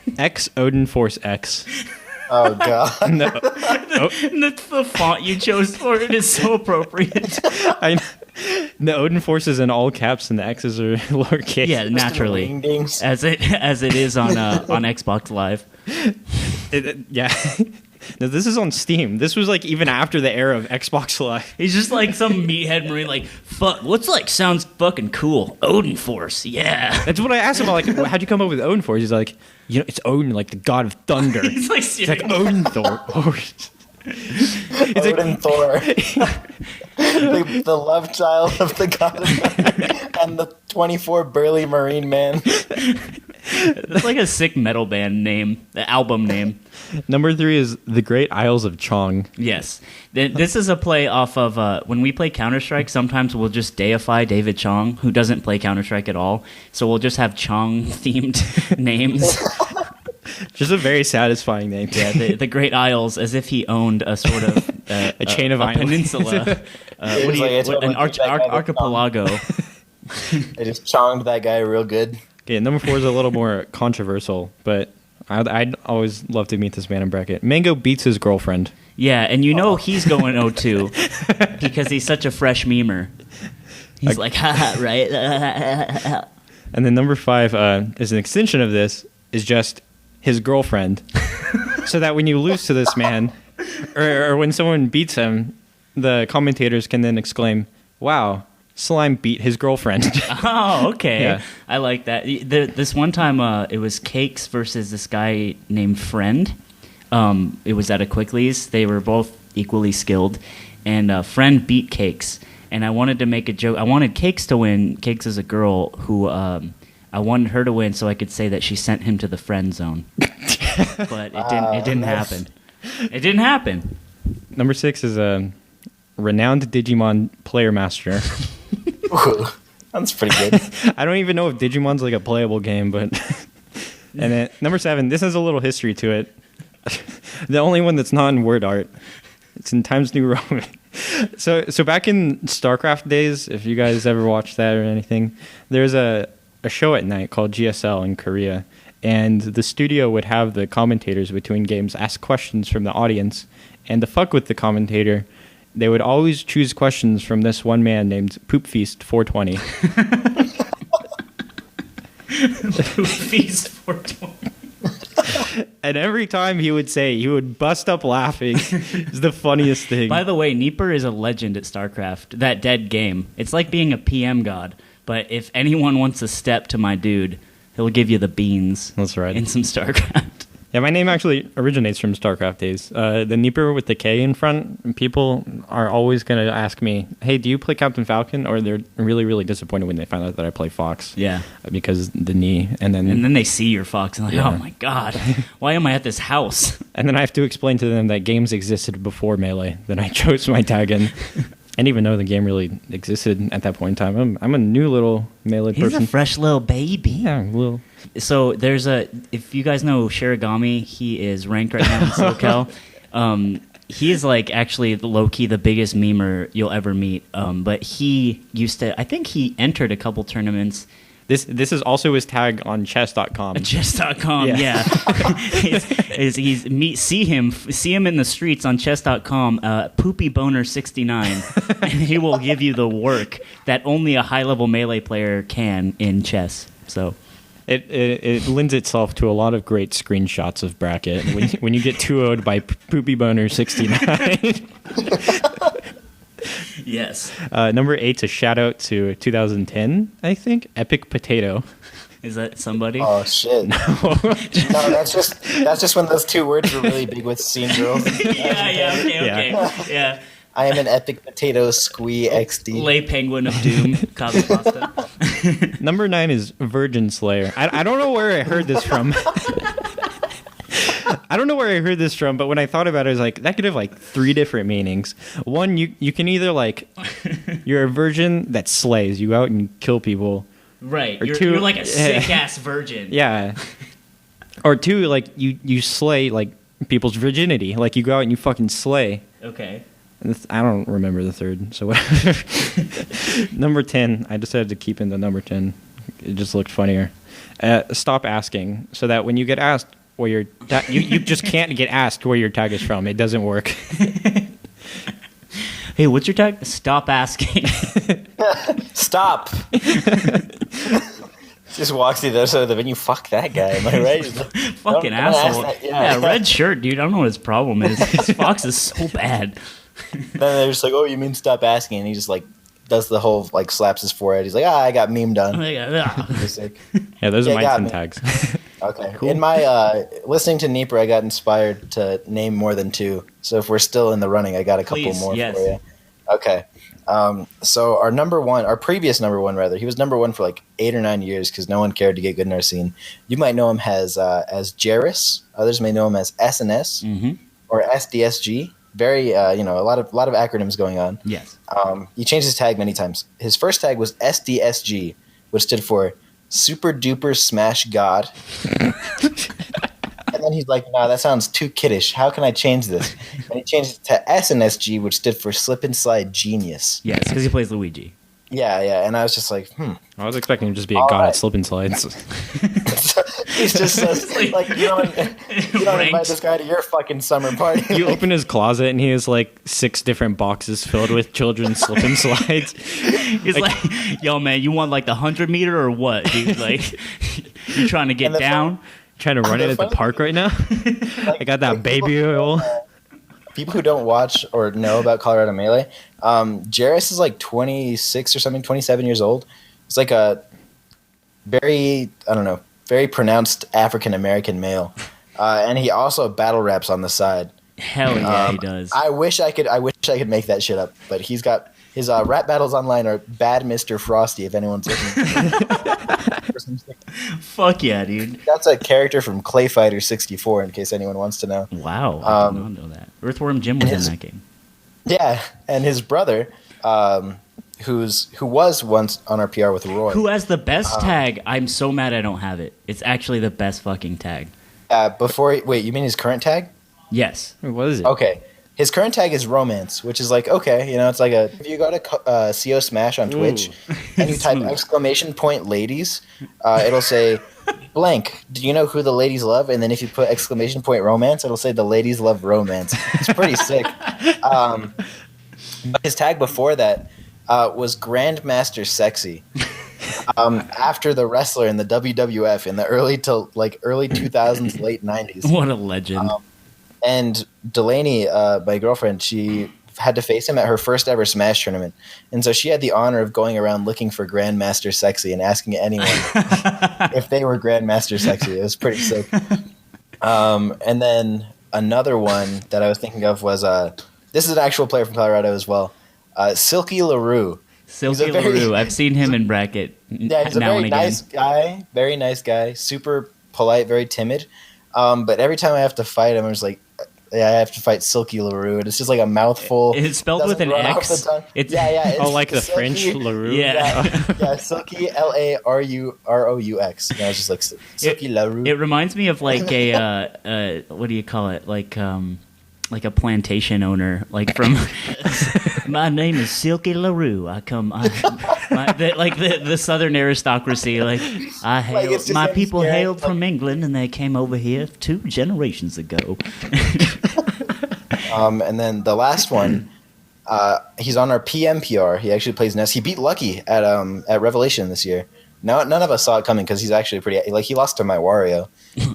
xODINFORCEx. Oh god! No. The font you chose for it is so appropriate. I know. The Odin Force is in all caps and the X's are lowercase. Yeah, naturally, as it is on Xbox Live. Yeah. No, this is on Steam. This was like even after the era of Xbox Live. He's just like some meathead marine, like, fuck, what's like sounds fucking cool? Odin Force, yeah. That's what I asked him. Like, how'd you come up with Odin Force? He's like, you know, it's Odin, like the god of thunder. He's like Odin Thor. Odin Thor. The love child of the god of thunder and the 24 burly marine man. That's like a sick metal band name, the album name. Number 3 is The Great Isles of Chong. Yes. This is a play off of when we play Counter-Strike, sometimes we'll just deify David Chong, who doesn't play Counter-Strike at all. So we'll just have Chong-themed names. Just a very satisfying name. Yeah, the Great Isles, as if he owned a sort of a chain of islands. Peninsula, an archipelago. They just chonged that guy real good. Okay, number 4 is a little more controversial, but I'd always love to meet this man in bracket. Mango beats his girlfriend. Yeah, and he's going 0-2 because he's such a fresh memer. He's like, haha, right? And then number 5 is an extension of this, is just his girlfriend. So that when you lose to this man, or when someone beats him, the commentators can then exclaim, wow, Slime beat his girlfriend. Oh, okay. Yeah. I like that. This one time, it was Cakes versus this guy named Friend. It was at a Weeklies. They were both equally skilled, and Friend beat Cakes. And I wanted to make a joke. I wanted Cakes to win. Cakes is a girl who I wanted her to win so I could say that she sent him to the friend zone. But it didn't happen. It didn't happen. Number 6 is a renowned Digimon player master. Ooh, that's pretty good. I don't even know if Digimon's like a playable game, but... And then number 7, this has a little history to it. The only one that's not in word art. It's in Times New Roman. So back in StarCraft days, if you guys ever watched that or anything, there's a show at night called GSL in Korea, and the studio would have the commentators between games ask questions from the audience, and to fuck with the commentator, they would always choose questions from this one man named Poop Feast 420. Poop Feast 420. And every time he would bust up laughing. It's the funniest thing. By the way, Neeper is a legend at StarCraft, that dead game. It's like being a PM god, but if anyone wants a step to my dude, he'll give you the beans. That's right. In some StarCraft. Yeah, my name actually originates from StarCraft days. The Neeper with the K in front, and people are always going to ask me, hey, do you play Captain Falcon? Or they're really, really disappointed when they find out that I play Fox. Yeah. Because the knee. And then they see your Fox and like, oh my God, why am I at this house? And then I have to explain to them that games existed before Melee. Then I chose my tag in. I didn't even know the game really existed at that point in time. I'm a new little Melee person. He's a fresh little baby. Yeah, well. So if you guys know Shiragami, he is ranked right now in SoCal. He is like actually low-key the biggest memer you'll ever meet. But he I think he entered a couple tournaments. This is also his tag on chess.com. Chess.com, yeah. See him in the streets on chess.com, Poopy Boner 69, and he will give you the work that only a high-level Melee player can in chess. So it lends itself to a lot of great screenshots of bracket when you get 2-0'd by Poopy Boner 69. Yes. Number 8's a shout out to 2010, I think. Epic Potato. Is that somebody? Oh shit! No, that's just when those two words were really big with scene girls. Okay. Yeah. I am an epic potato squee XD. Lay Penguin of Doom. Cosmo Pasta. Number 9 is Virgin Slayer. I don't know where I heard this from. But when I thought about it, I was like, that could have like 3 different meanings. One, you can either like, you're a virgin that slays. You go out and you kill people. Right. Or You're like a sick-ass virgin. Yeah. Or 2, like, you slay like people's virginity. Like, you go out and you fucking slay. Okay. I don't remember the 3rd, so whatever. Number 10, I decided to keep in the number 10. It just looked funnier. Stop asking, so that when you get asked where your you just can't get asked where your tag is from. It doesn't work. Hey, what's your tag? Stop asking. Stop. Just walks through the other side of the venue. Fuck that guy. Am I right? Fucking asshole. Yeah, red shirt, dude. I don't know what his problem is. His Fox is so bad. Then they're just like, oh, you mean stop asking? And he just like does the whole like slaps his forehead. He's like, I got memed on. Yeah, those are my 10 tags. Okay. Cool. In my listening to Neeper, I got inspired to name more than 2. So if we're still in the running, I got a couple more for you. Okay. So our previous number one, rather, he was number one for like 8 or 9 years because no one cared to get good in our scene. You might know him as Jairus. Others may know him as SNS or SDSG. Very, a lot of acronyms going on. Yes. He changed his tag many times. His first tag was SDSG, which stood for Super Duper Smash God. And then he's like, "No, that sounds too kiddish. How can I change this?" And he changed it to SNSD, which stood for Slip and Slide Genius. Yes, because he plays Luigi. Yeah. And I was just like, I was expecting him to just be a god at slip and slides. He's just like, you don't invite this guy to your fucking summer party. You open his closet and he has like 6 different boxes filled with children's slip and slides. He's like, "Yo, man, you want like the 100-meter or what, dude? Like, you trying to get down?" Trying to run it at the park right now. I got that baby oil. People who don't watch or know about Colorado Melee, Jairus is like 26 or something, 27 years old. He's like a very pronounced African American male, and he also battle raps on the side. Hell yeah, he does. I wish I could make that shit up, but he's got his rap battles online are Bad Mr. Frosty. If anyone's looking. Fuck yeah, dude. That's a character from Clay Fighter 64, in case anyone wants to know. Wow, I did not know that. Earthworm Jim was in that game. Yeah, and his brother, who was once on our PR with Roy. Who has the best tag? I'm so mad I don't have it. It's actually the best fucking tag. Wait, you mean his current tag? Yes. What is it? Okay. His current tag is romance, which is like, okay, it's like if you go to CO Smash on Twitch and you type !ladies, it'll say blank. Do you know who the ladies love? And then if you put !romance, it'll say the ladies love romance. It's pretty sick. But his tag before that was Grandmaster Sexy. After the wrestler in the WWF in the early 2000s, late 90s. What a legend. And Delaney, my girlfriend, she had to face him at her first ever Smash tournament. And so she had the honor of going around looking for Grandmaster Sexy and asking anyone if they were Grandmaster Sexy. It was pretty sick. And then another one that I was thinking of was, this is an actual player from Colorado as well, Silky LaRue. Silky LaRue. I've seen him in bracket yeah, he's a very nice guy, super polite, very timid. But every time I have to fight him, I'm just like, I have to fight Silky LaRue, and it's just like a mouthful. It's spelled with an X. It's like the Silky, French LaRue. Yeah, Silky LaRoux. And I was just like Silky LaRue. It reminds me of like a what do you call it? Like a plantation owner, like from. My name is Silky LaRue. The Southern aristocracy. Like I hail, my people hailed from England, and they came over here 2 generations ago. And then the last one, he's on our PMPR. He actually plays Ness. He beat Lucky at Revelation this year. None of us saw it coming because he's actually pretty. Like he lost to my Wario,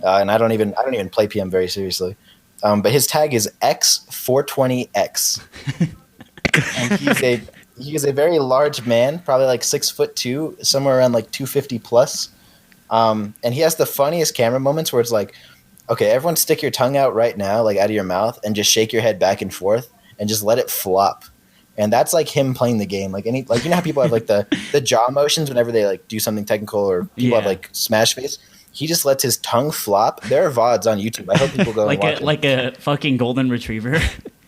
and I don't even play PM very seriously. But his tag is X420X. And he's a very large man, probably like 6'2", somewhere around like 250 plus. And he has the funniest camera moments where it's like, okay, everyone stick your tongue out right now, like out of your mouth, and just shake your head back and forth and just let it flop. And that's like him playing the game. Like you know how people have like the jaw motions whenever they like do something technical, or people have like smash face. He just lets his tongue flop. There are VODs on YouTube. I hope people go and watch it. Like a fucking golden retriever.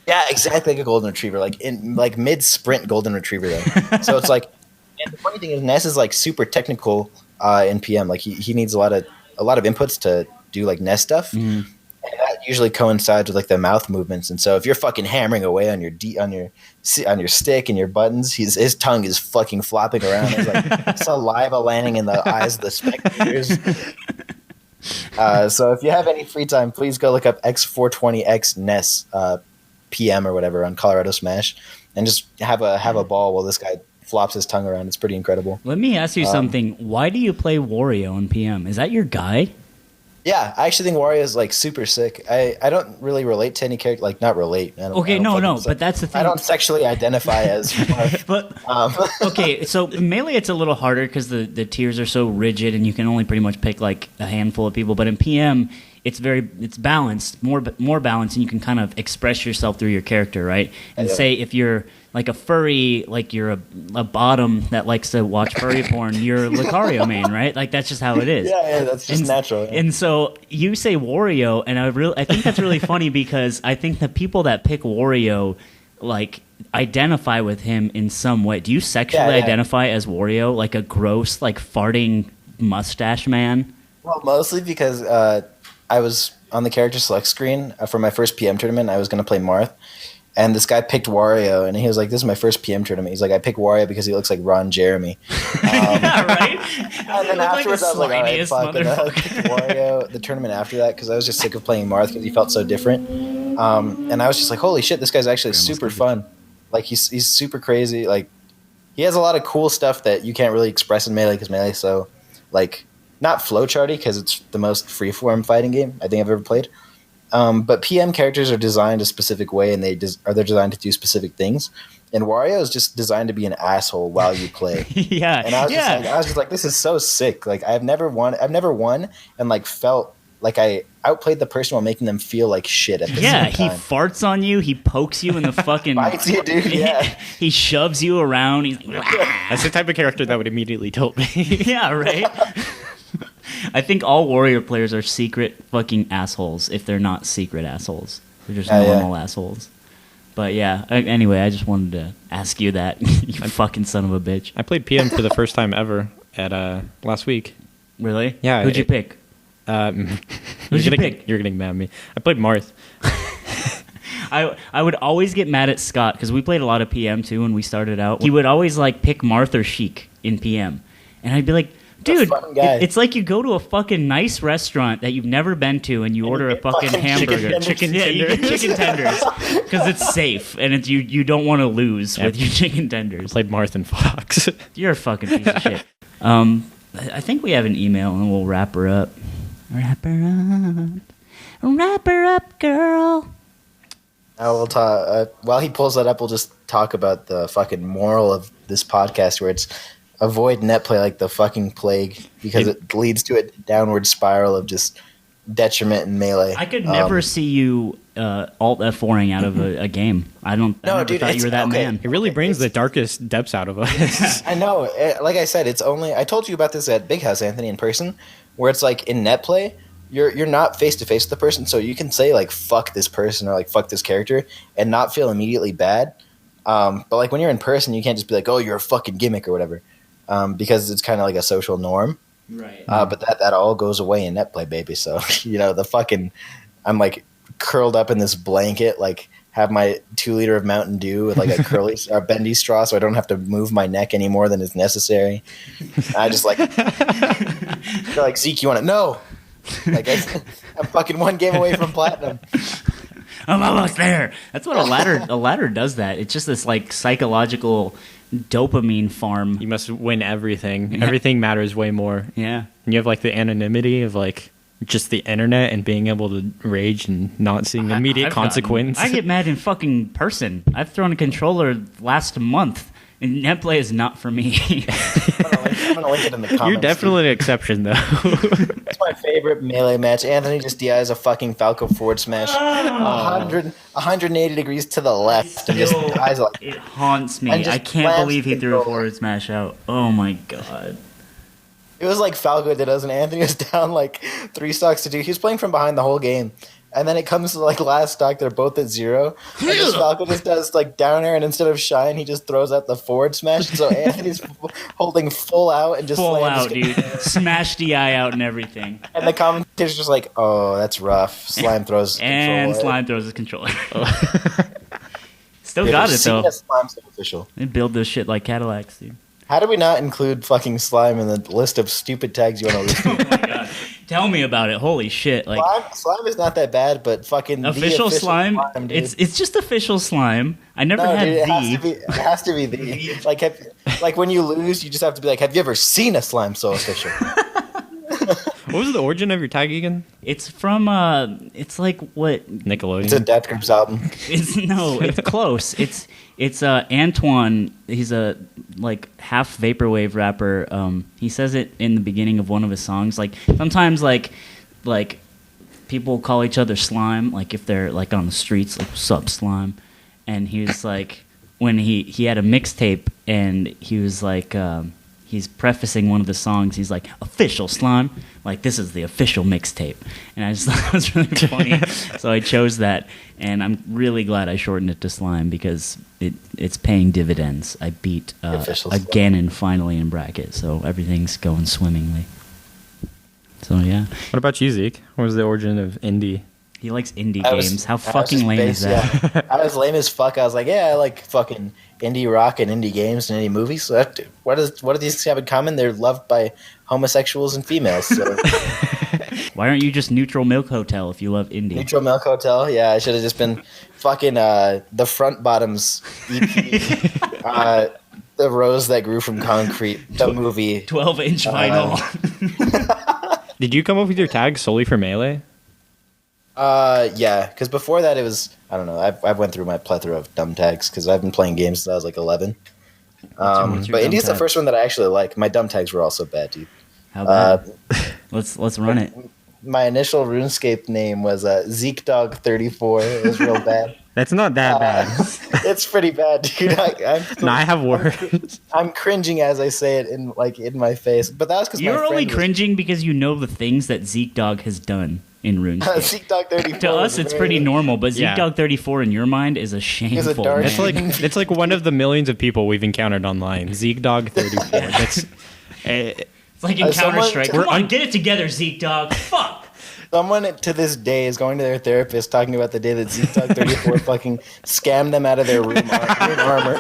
Yeah, exactly like a golden retriever, like in like mid-sprint golden retriever though. So it's like, and the funny thing is, Ness is like super technical in PM. Like he needs a lot of inputs to do like Ness stuff, and that usually coincides with like the mouth movements. And so if you're fucking hammering away on your stick and your buttons, his tongue is fucking flopping around. There's like saliva landing in the eyes of the spectators. So if you have any free time, please go look up X420X Ness. PM or whatever on Colorado Smash, and just have a ball while this guy flops his tongue around. It's pretty incredible. Let me ask you something. Why do you play Wario in PM? Is that your guy? Yeah, I actually think Wario is like super sick. I don't really relate to any character. Like not relate. But that's the thing. I don't sexually identify as. But okay, so Melee it's a little harder because the tiers are so rigid, and you can only pretty much pick like a handful of people. But in PM, it's balanced, more balanced, and you can kind of express yourself through your character, right? And say if you're like a furry, like you're a bottom that likes to watch furry porn, you're Lucario main, right? Like that's just how it is. Yeah, that's just natural. Yeah. And so you say Wario, and I think that's really funny because I think the people that pick Wario like identify with him in some way. Do you sexually identify as Wario, like a gross, like farting mustache man? Well, mostly because I was on the character select screen for my first PM tournament. I was going to play Marth. And this guy picked Wario, and he was like, "This is my first PM tournament." He's like, "I picked Wario because he looks like Ron Jeremy." Yeah, right? And then afterwards, I was like, "All right, fuck." And I picked Wario the tournament after that because I was just sick of playing Marth because he felt so different. And I was just like, "Holy shit, this guy's actually super fun. Like, he's super crazy. Like, he has a lot of cool stuff that you can't really express in Melee because Melee is so, like, not flowcharty because it's the most freeform fighting game I think I've ever played. But PM characters are designed a specific way, and they're designed to do specific things. And Wario is just designed to be an asshole while you play. Yeah, and I was just like, this is so sick. Like I've never won, and like felt like I outplayed the person while making them feel like shit at the same time. Yeah, he farts on you. He pokes you in the fucking. Bites you, dude. Yeah. He shoves you around. He's like, that's the type of character that would immediately tilt me. Yeah, right. I think all Warrior players are secret fucking assholes if they're not secret assholes. They're just normal assholes. But yeah, anyway, I just wanted to ask you that, you fucking son of a bitch. I played PM for the first time ever at last week. Really? Yeah. Who'd you pick? Who'd you pick? You're getting mad at me. I played Marth. I would always get mad at Scott because we played a lot of PM too when we started out. He would always like pick Marth or Sheik in PM. And I'd be like, dude, it's like you go to a fucking nice restaurant that you've never been to, and you order a fucking hamburger, chicken tenders, because it's safe and you don't want to lose with your chicken tenders. I played Marth and Fox. You're a fucking piece of shit. I think we have an email, and we'll wrap her up. Wrap her up, girl. We'll talk. While he pulls that up, we'll just talk about the fucking moral of this podcast, where it's avoid netplay like the fucking plague because it leads to a downward spiral of just detriment in Melee. I could never see you alt F4ing out of a game. I thought you were that man. It really brings the darkest depths out of us. I know. Like I said, it's only. I told you about this at Big House, Anthony, in person, where it's like in netplay, you're not face to face with the person, so you can say like fuck this person or like fuck this character and not feel immediately bad. But like when you're in person, you can't just be like, oh, you're a fucking gimmick or whatever. Because it's kind of like a social norm, right? But that all goes away in netplay, baby. So I'm like curled up in this blanket, like have my 2 liter of Mountain Dew with like a curly or bendy straw, so I don't have to move my neck any more than is necessary. I just like, they're like, Zeke, you want to know? Like I'm fucking 1 game away from platinum. I'm almost there. That's what a ladder does. That it's just this like psychological dopamine farm. You must win everything. Yeah. Everything matters way more. Yeah. And you have like the anonymity of like just the internet and being able to rage and not seeing immediate consequence. I get mad in fucking person. I've thrown a controller last month, and netplay is not for me. I'm gonna link it in the comments. You're definitely an exception, though. It's my favorite Melee match. Anthony just DIs a fucking Falco forward smash 180 degrees to the left and just dies like it haunts me. I can't believe he threw a forward smash out. Oh my god. It was like Falco did us, and Anthony was down like 3 stocks to 2. He was playing from behind the whole game. And then it comes to like last stock, they're both at 0. And this Falco just does like down air, and instead of shine, he just throws out the forward smash. And so Anthony's holding full out and just full out, dude. Smash DI out and everything. And the commentator's just like, "Oh, that's rough." Slime throws his and controller. Slime throws his controller. Still got it though. Slime's official. They build this shit like Cadillacs, dude. How do we not include fucking Slime in the list of stupid tags you want to list? Oh my god. Tell me about it. Holy shit. Like slime is not that bad, but fucking official slime, it's just official slime. I never had it has to be the. Like when you lose, you just have to be like, have you ever seen a slime so official? What was the origin of your tag again? It's from it's like what Nickelodeon. It's a Death Grips album. It's close. It's Antoine. He's a like half vaporwave rapper. He says it in the beginning of one of his songs. Like sometimes like people call each other slime, like if they're like on the streets, like sup slime. And he was like, when he had a mixtape, and he was like, he's prefacing one of the songs. He's like, official slime, like this is the official mixtape. And I just thought it was really funny, so I chose that. And I'm really glad I shortened it to slime because it's paying dividends. I beat Ganon finally in bracket, so everything's going swimmingly. So yeah. What about you, Zeke? What was the origin of indie? He likes indie games. How fucking lame is that? Yeah. I was lame as fuck. I was like, yeah, I like fucking indie rock and indie games and indie movies. So what do these have in common? They're loved by homosexuals and females. So. Why aren't you just Neutral Milk Hotel if you love indie? Neutral Milk Hotel? Yeah, I should have just been fucking the Front Bottoms EP. The Rose That Grew from Concrete, the movie. 12-inch vinyl. Did you come up with your tag solely for Melee? Yeah, because before that it was, I don't know, I went through my plethora of dumb tags because I've been playing games since I was like 11. But Indie's the first one that I actually like. My dumb tags were also bad, dude. How bad? Let's run it. My initial RuneScape name was Zeke Dog 34. It was real bad. That's not that bad. It's pretty bad, dude. I have words. I'm cringing as I say it in my face. But that was because you're only cringing because you know the things that Zeke Dog has done in RuneScape. Zeke Dog 34. To us, it's pretty normal, but Zeke Dog 34 in your mind is a shameful. It's like one of the millions of people we've encountered online. Zeke Dog 34. That's. It's like in Counter-Strike. Come on, get it together, Zeke Dog. Fuck. Someone to this day is going to their therapist talking about the day that Zeke Dog 34 fucking scammed them out of their room armor.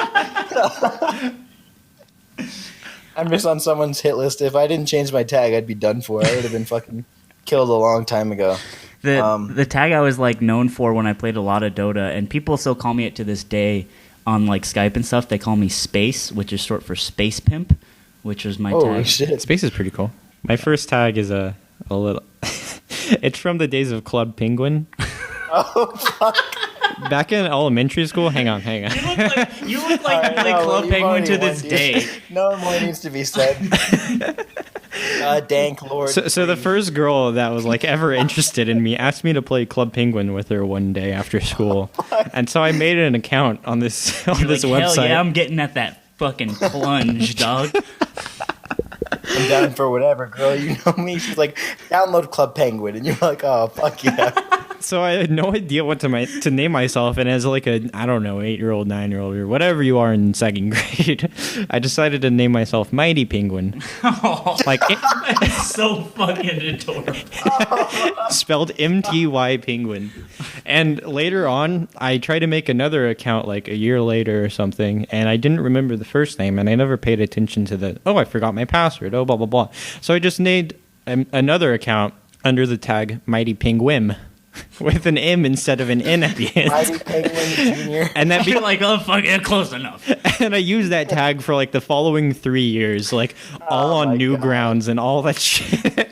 I'm just on someone's hit list. If I didn't change my tag, I'd be done for. I would have been fucking killed a long time ago. The tag I was like known for when I played a lot of Dota, and people still call me it to this day on like Skype and stuff. They call me Space, which is short for Space Pimp, which is my tag. Shit. Space is pretty cool. My first tag is a little. It's from the days of Club Penguin. Oh, fuck. Back in elementary school, hang on. You look like you play Club Penguin to this day. No more needs to be said. Dank Lord. So the first girl that was like ever interested in me asked me to play Club Penguin with her one day after school, and so I made an account on this website. Hell yeah, I'm getting at that fucking plunge, dog. I'm down for whatever, girl. You know me. She's like, download Club Penguin, and you're like, oh fuck yeah. So I had no idea what to name myself, and as like a 8-year-old, 9-year-old, or whatever you are in second grade, I decided to name myself Mighty Penguin. Oh, it's so fucking adorable. Spelled MTY Penguin. And later on, I tried to make another account like a year later or something, and I didn't remember the first name, and I never paid attention to I forgot my password, blah, blah, blah. So I just made another account under the tag Mighty Penguin. With an M instead of an N at the end. Mighty Penguin Jr. And that be like, oh fuck yeah, close enough. And I used that tag for like the following 3 years, like all on Newgrounds and all that shit.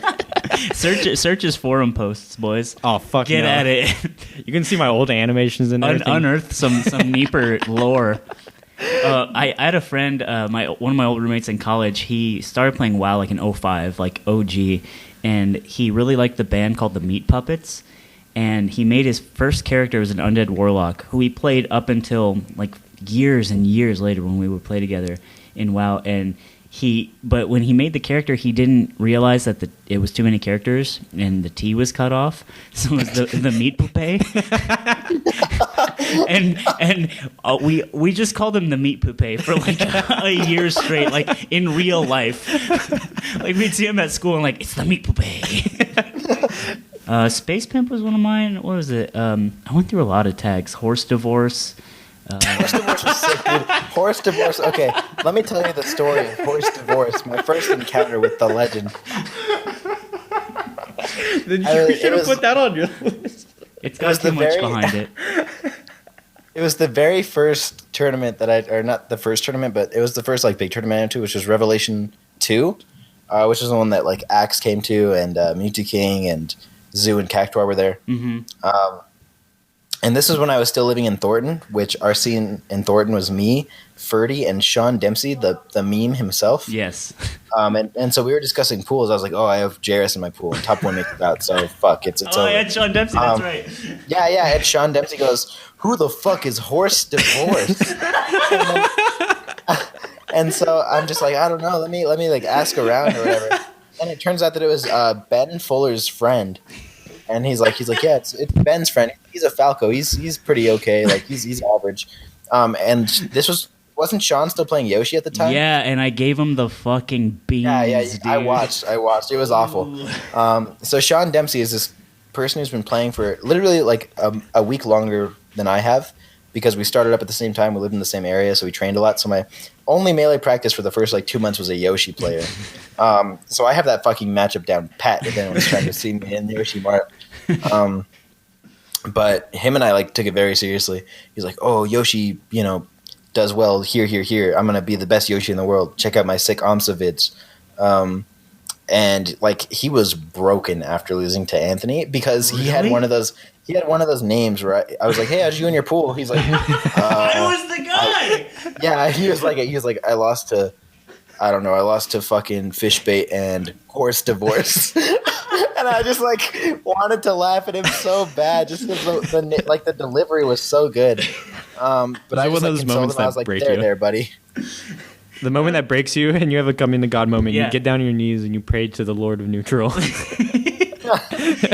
Search his forum posts, boys. Oh fuck, get at it. You can see my old animations and everything. Unearth some Neeper lore. I had a friend, one of my old roommates in college. He started playing WoW like in 05, like OG, and he really liked the band called the Meat Puppets. And he made his first character as an undead warlock, who he played up until like years and years later when we would play together in WoW. And but when he made the character, he didn't realize that it was too many characters and the T was cut off, so it was the meat poupée. and we just called him the meat poupée for like a year straight, like in real life. Like we'd see him at school and like, it's the meat poupée. Space Pimp was one of mine. What was it? I went through a lot of tags. Horse Divorce. Horse Divorce was sick, dude. Horse Divorce. Okay, let me tell you the story of Horse Divorce. My first encounter with the legend. Then you should have put that on your list. It's got too much behind it. It was the very first tournament or not the first tournament, but it was the first like big tournament I went to, which was Revelation 2, which was the one that like Axe came to, and Mewtwo King and Zoo and Cactuar were there. Mm-hmm. And this was when I was still living in Thornton, which our scene in Thornton was me, Ferdy, and Sean Dempsey, the meme himself. Yes. And so we were discussing pools. I was like, oh, I have Jairus in my pool. And Top 1 makes it out, so fuck, it's over. Oh, yeah, Sean Dempsey, that's right. Yeah, and Sean Dempsey goes, who the fuck is Horse Divorce? And so I'm just like, I don't know, let me like ask around or whatever. And it turns out that it was Ben Fuller's friend. And he's like, yeah, it's Ben's friend. He's a Falco. He's pretty okay. Like he's average. And this wasn't Sean still playing Yoshi at the time? Yeah, and I gave him the fucking beans. Yeah. Dude. I watched. It was awful. So Sean Dempsey is this person who's been playing for literally like a week longer than I have, because we started up at the same time. We lived in the same area, so we trained a lot. So my only melee practice for the first like 2 months was a Yoshi player. So I have that fucking matchup down pat if anyone's trying to see me in Yoshi Mart. But him and I like took it very seriously. He's like, oh, Yoshi, does well here. I'm gonna be the best Yoshi in the world. Check out my sick Amsa vids. And like he was broken after losing to Anthony because he had one of those. He had one of those names where I was like, "Hey, how'd you in your pool?" He's like, "I was the guy." Yeah, he was like, I lost to fucking fish bait and horse divorce, and I just like wanted to laugh at him so bad, just because the delivery was so good. But I was one of those moments that I was like, break you. There, buddy. The moment that breaks you and you have a coming to God moment, you get down on your knees and you pray to the Lord of Neutral.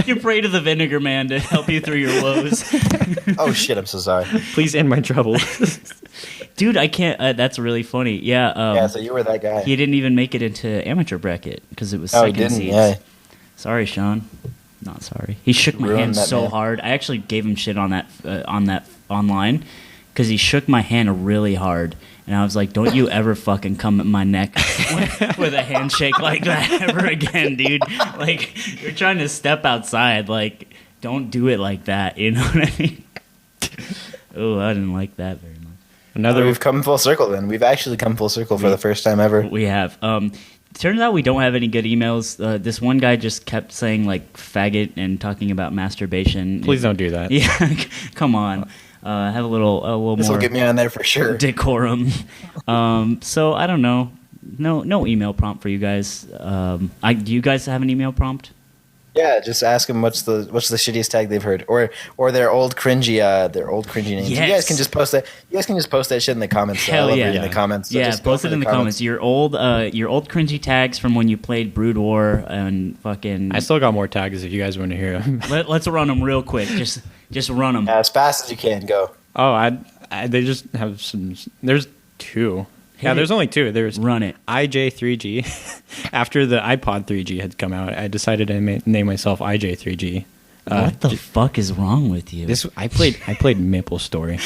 You pray to the Vinegar Man to help you through your woes. Oh shit, I'm so sorry. Please end my trouble. Dude, I can't. That's really funny. Yeah. So you were that guy. He didn't even make it into amateur bracket because it was second seeds. Yeah. Sorry, Sean. Not sorry. He shook my hand so hard. I actually gave him shit on that online because he shook my hand really hard. And I was like, don't you ever fucking come at my neck with a handshake like that ever again, dude. Like, you're trying to step outside. Like, don't do it like that. You know what I mean? Oh, I didn't like that very much. We've come full circle then. We've actually come full circle for the first time ever. We have. Turns out we don't have any good emails. This one guy just kept saying, like, faggot and talking about masturbation. Please don't do that. Yeah, come on. Have a little more. This will get me on there for sure. Decorum. So I don't know. No email prompt for you guys. Do you guys have an email prompt? Yeah, just ask them what's the shittiest tag they've heard, or their old cringy names. Yes. You guys can just post that. You guys can just post that shit in the comments. Hell yeah! In the comments. So post it in the comments. Your old cringy tags from when you played Brood War and fucking. I still got more tags if you guys want to hear them. Let's run them real quick. Just run them. As fast as you can. Go. Oh, they just have some. There's two. Yeah, there's only two. There's Run it. IJ3G. After the iPod 3G had come out, I decided to name myself IJ3G. What the fuck is wrong with you? I played Maple Story.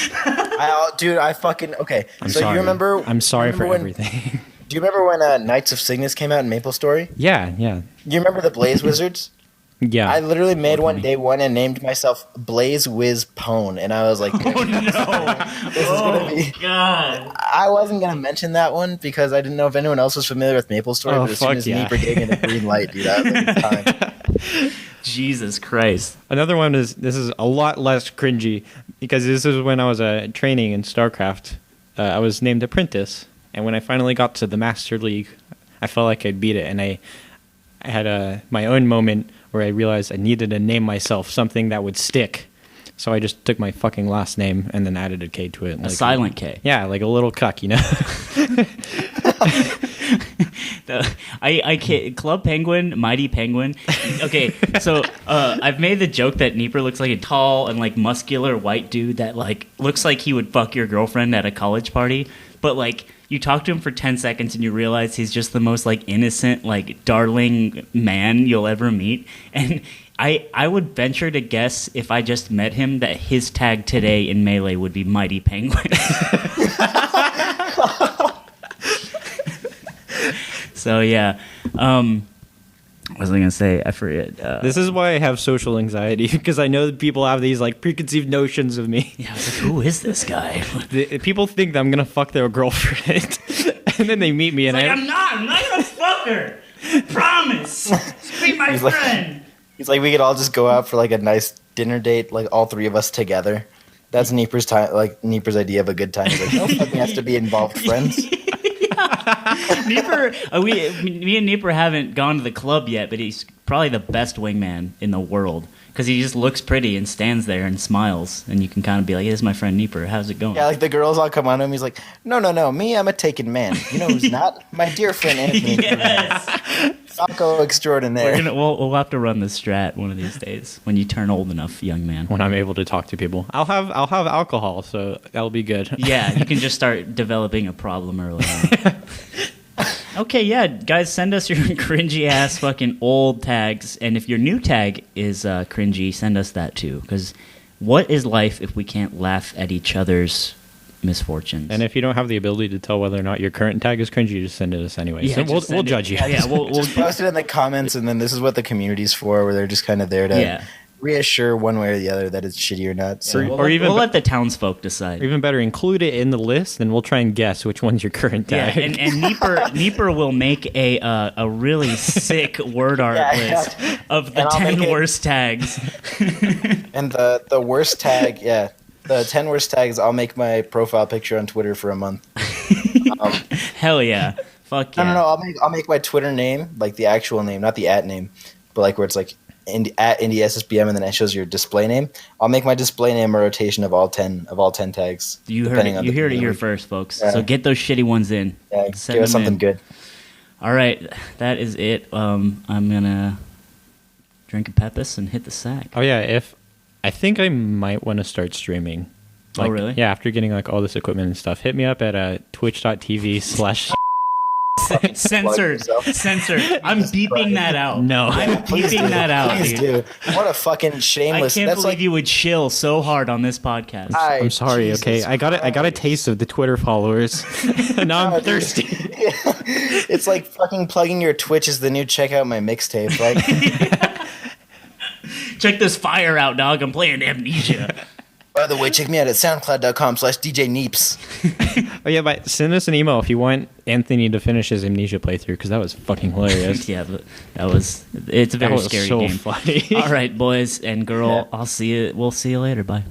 Dude, I fucking okay. I'm sorry. You remember? I'm sorry for everything. Do you remember when Knights of Cygnus came out in Maple Story? Yeah. You remember the Blaze Wizards? Yeah. I literally made one day one and named myself Blaze Wiz Pone, and I was like, "Oh no, this is gonna be." God. I wasn't gonna mention that one because I didn't know if anyone else was familiar with Maple Story. But as soon as Neeper gave me the green light, dude, that was like time. Jesus Christ. Another one is this is a lot less cringy because this is when I was training in StarCraft. I was named Apprentice, and when I finally got to the Master League, I felt like I'd beat it, and I had my own moment where I realized I needed to name myself something that would stick. So I just took my fucking last name and then added a K to it. A silent K. Yeah, like a little cuck, I can't, Club Penguin, Mighty Penguin. Okay, so I've made the joke that Neeper looks like a tall and like muscular white dude that like looks like he would fuck your girlfriend at a college party, but like you talk to him for 10 seconds and you realize he's just the most like innocent, like darling man you'll ever meet. And I would venture to guess if I just met him that his tag today in Melee would be Mighty Penguin. So yeah, what was I gonna say? I forget. This is why I have social anxiety, because I know that people have these like preconceived notions of me. Yeah, I was like, who is this guy? People think that I'm gonna fuck their girlfriend, and then they meet me, and I'm not gonna fuck her. Promise. Be my friend. He's like, we could all just go out for like a nice dinner date, like all three of us together. That's Neeper's time, like Neeper's idea of a good time. He's like, no fucking has to be involved friends. Neeper, me and Neeper haven't gone to the club yet, but he's probably the best wingman in the world because he just looks pretty and stands there and smiles, and you can kind of be like, hey, this is my friend Neeper. How's it going? Yeah, like the girls all come on to him. He's like, no, me, I'm a taken man. You know who's not? My dear friend Anthony. Yes. Taco extraordinaire. We'll have to run the strat one of these days when you turn old enough, young man. When I'm able to talk to people, I'll have alcohol, so that'll be good. Yeah, you can just start developing a problem early on. Okay, yeah, guys, send us your cringy ass fucking old tags, and if your new tag is cringy, send us that too. Because what is life if we can't laugh at each other's misfortunes? And if you don't have the ability to tell whether or not your current tag is cringy, just send it us anyway. Yeah, so we'll judge you. Yeah, we'll just post it in the comments, and then this is what the community's for, where they're just kind of there to reassure one way or the other that it's shitty or not. So we'll let the townsfolk decide. Or even better, include it in the list, and we'll try and guess which one's your current tag. Yeah, and Neeper will make a really sick word art list of the 10 worst tags. And the worst tag, the 10 worst tags, I'll make my profile picture on Twitter for a month. Hell yeah. Fuck yeah. No, I'll make my Twitter name, like the actual name, not the @ name, but like where it's like at IndieSSBM and then it shows your display name. I'll make my display name a rotation of all 10 tags. You heard it here first, folks. Yeah. So get those shitty ones in. Yeah, give us something good. All right, that is it. I'm gonna drink a Pepis and hit the sack. Oh yeah, I think I might want to start streaming. Oh really? Yeah, after getting like all this equipment and stuff, hit me up at twitch.tv/ Censored. I'm beeping that out. No, I'm beeping that out. Please do. What a fucking shameless. I can't believe you would chill so hard on this podcast. I'm sorry. Jesus okay, I got a taste of the Twitter followers. Now I'm thirsty. It's like fucking plugging your Twitch is the new check out my mixtape. Like, check this fire out, dog. I'm playing Amnesia. By the way, check me out at soundcloud.com/DJNeeps. Oh yeah, but send us an email if you want Anthony to finish his Amnesia playthrough because that was fucking hilarious. Yeah, it's a very scary so game. Funny. All right, boys and girl, We'll see you later. Bye.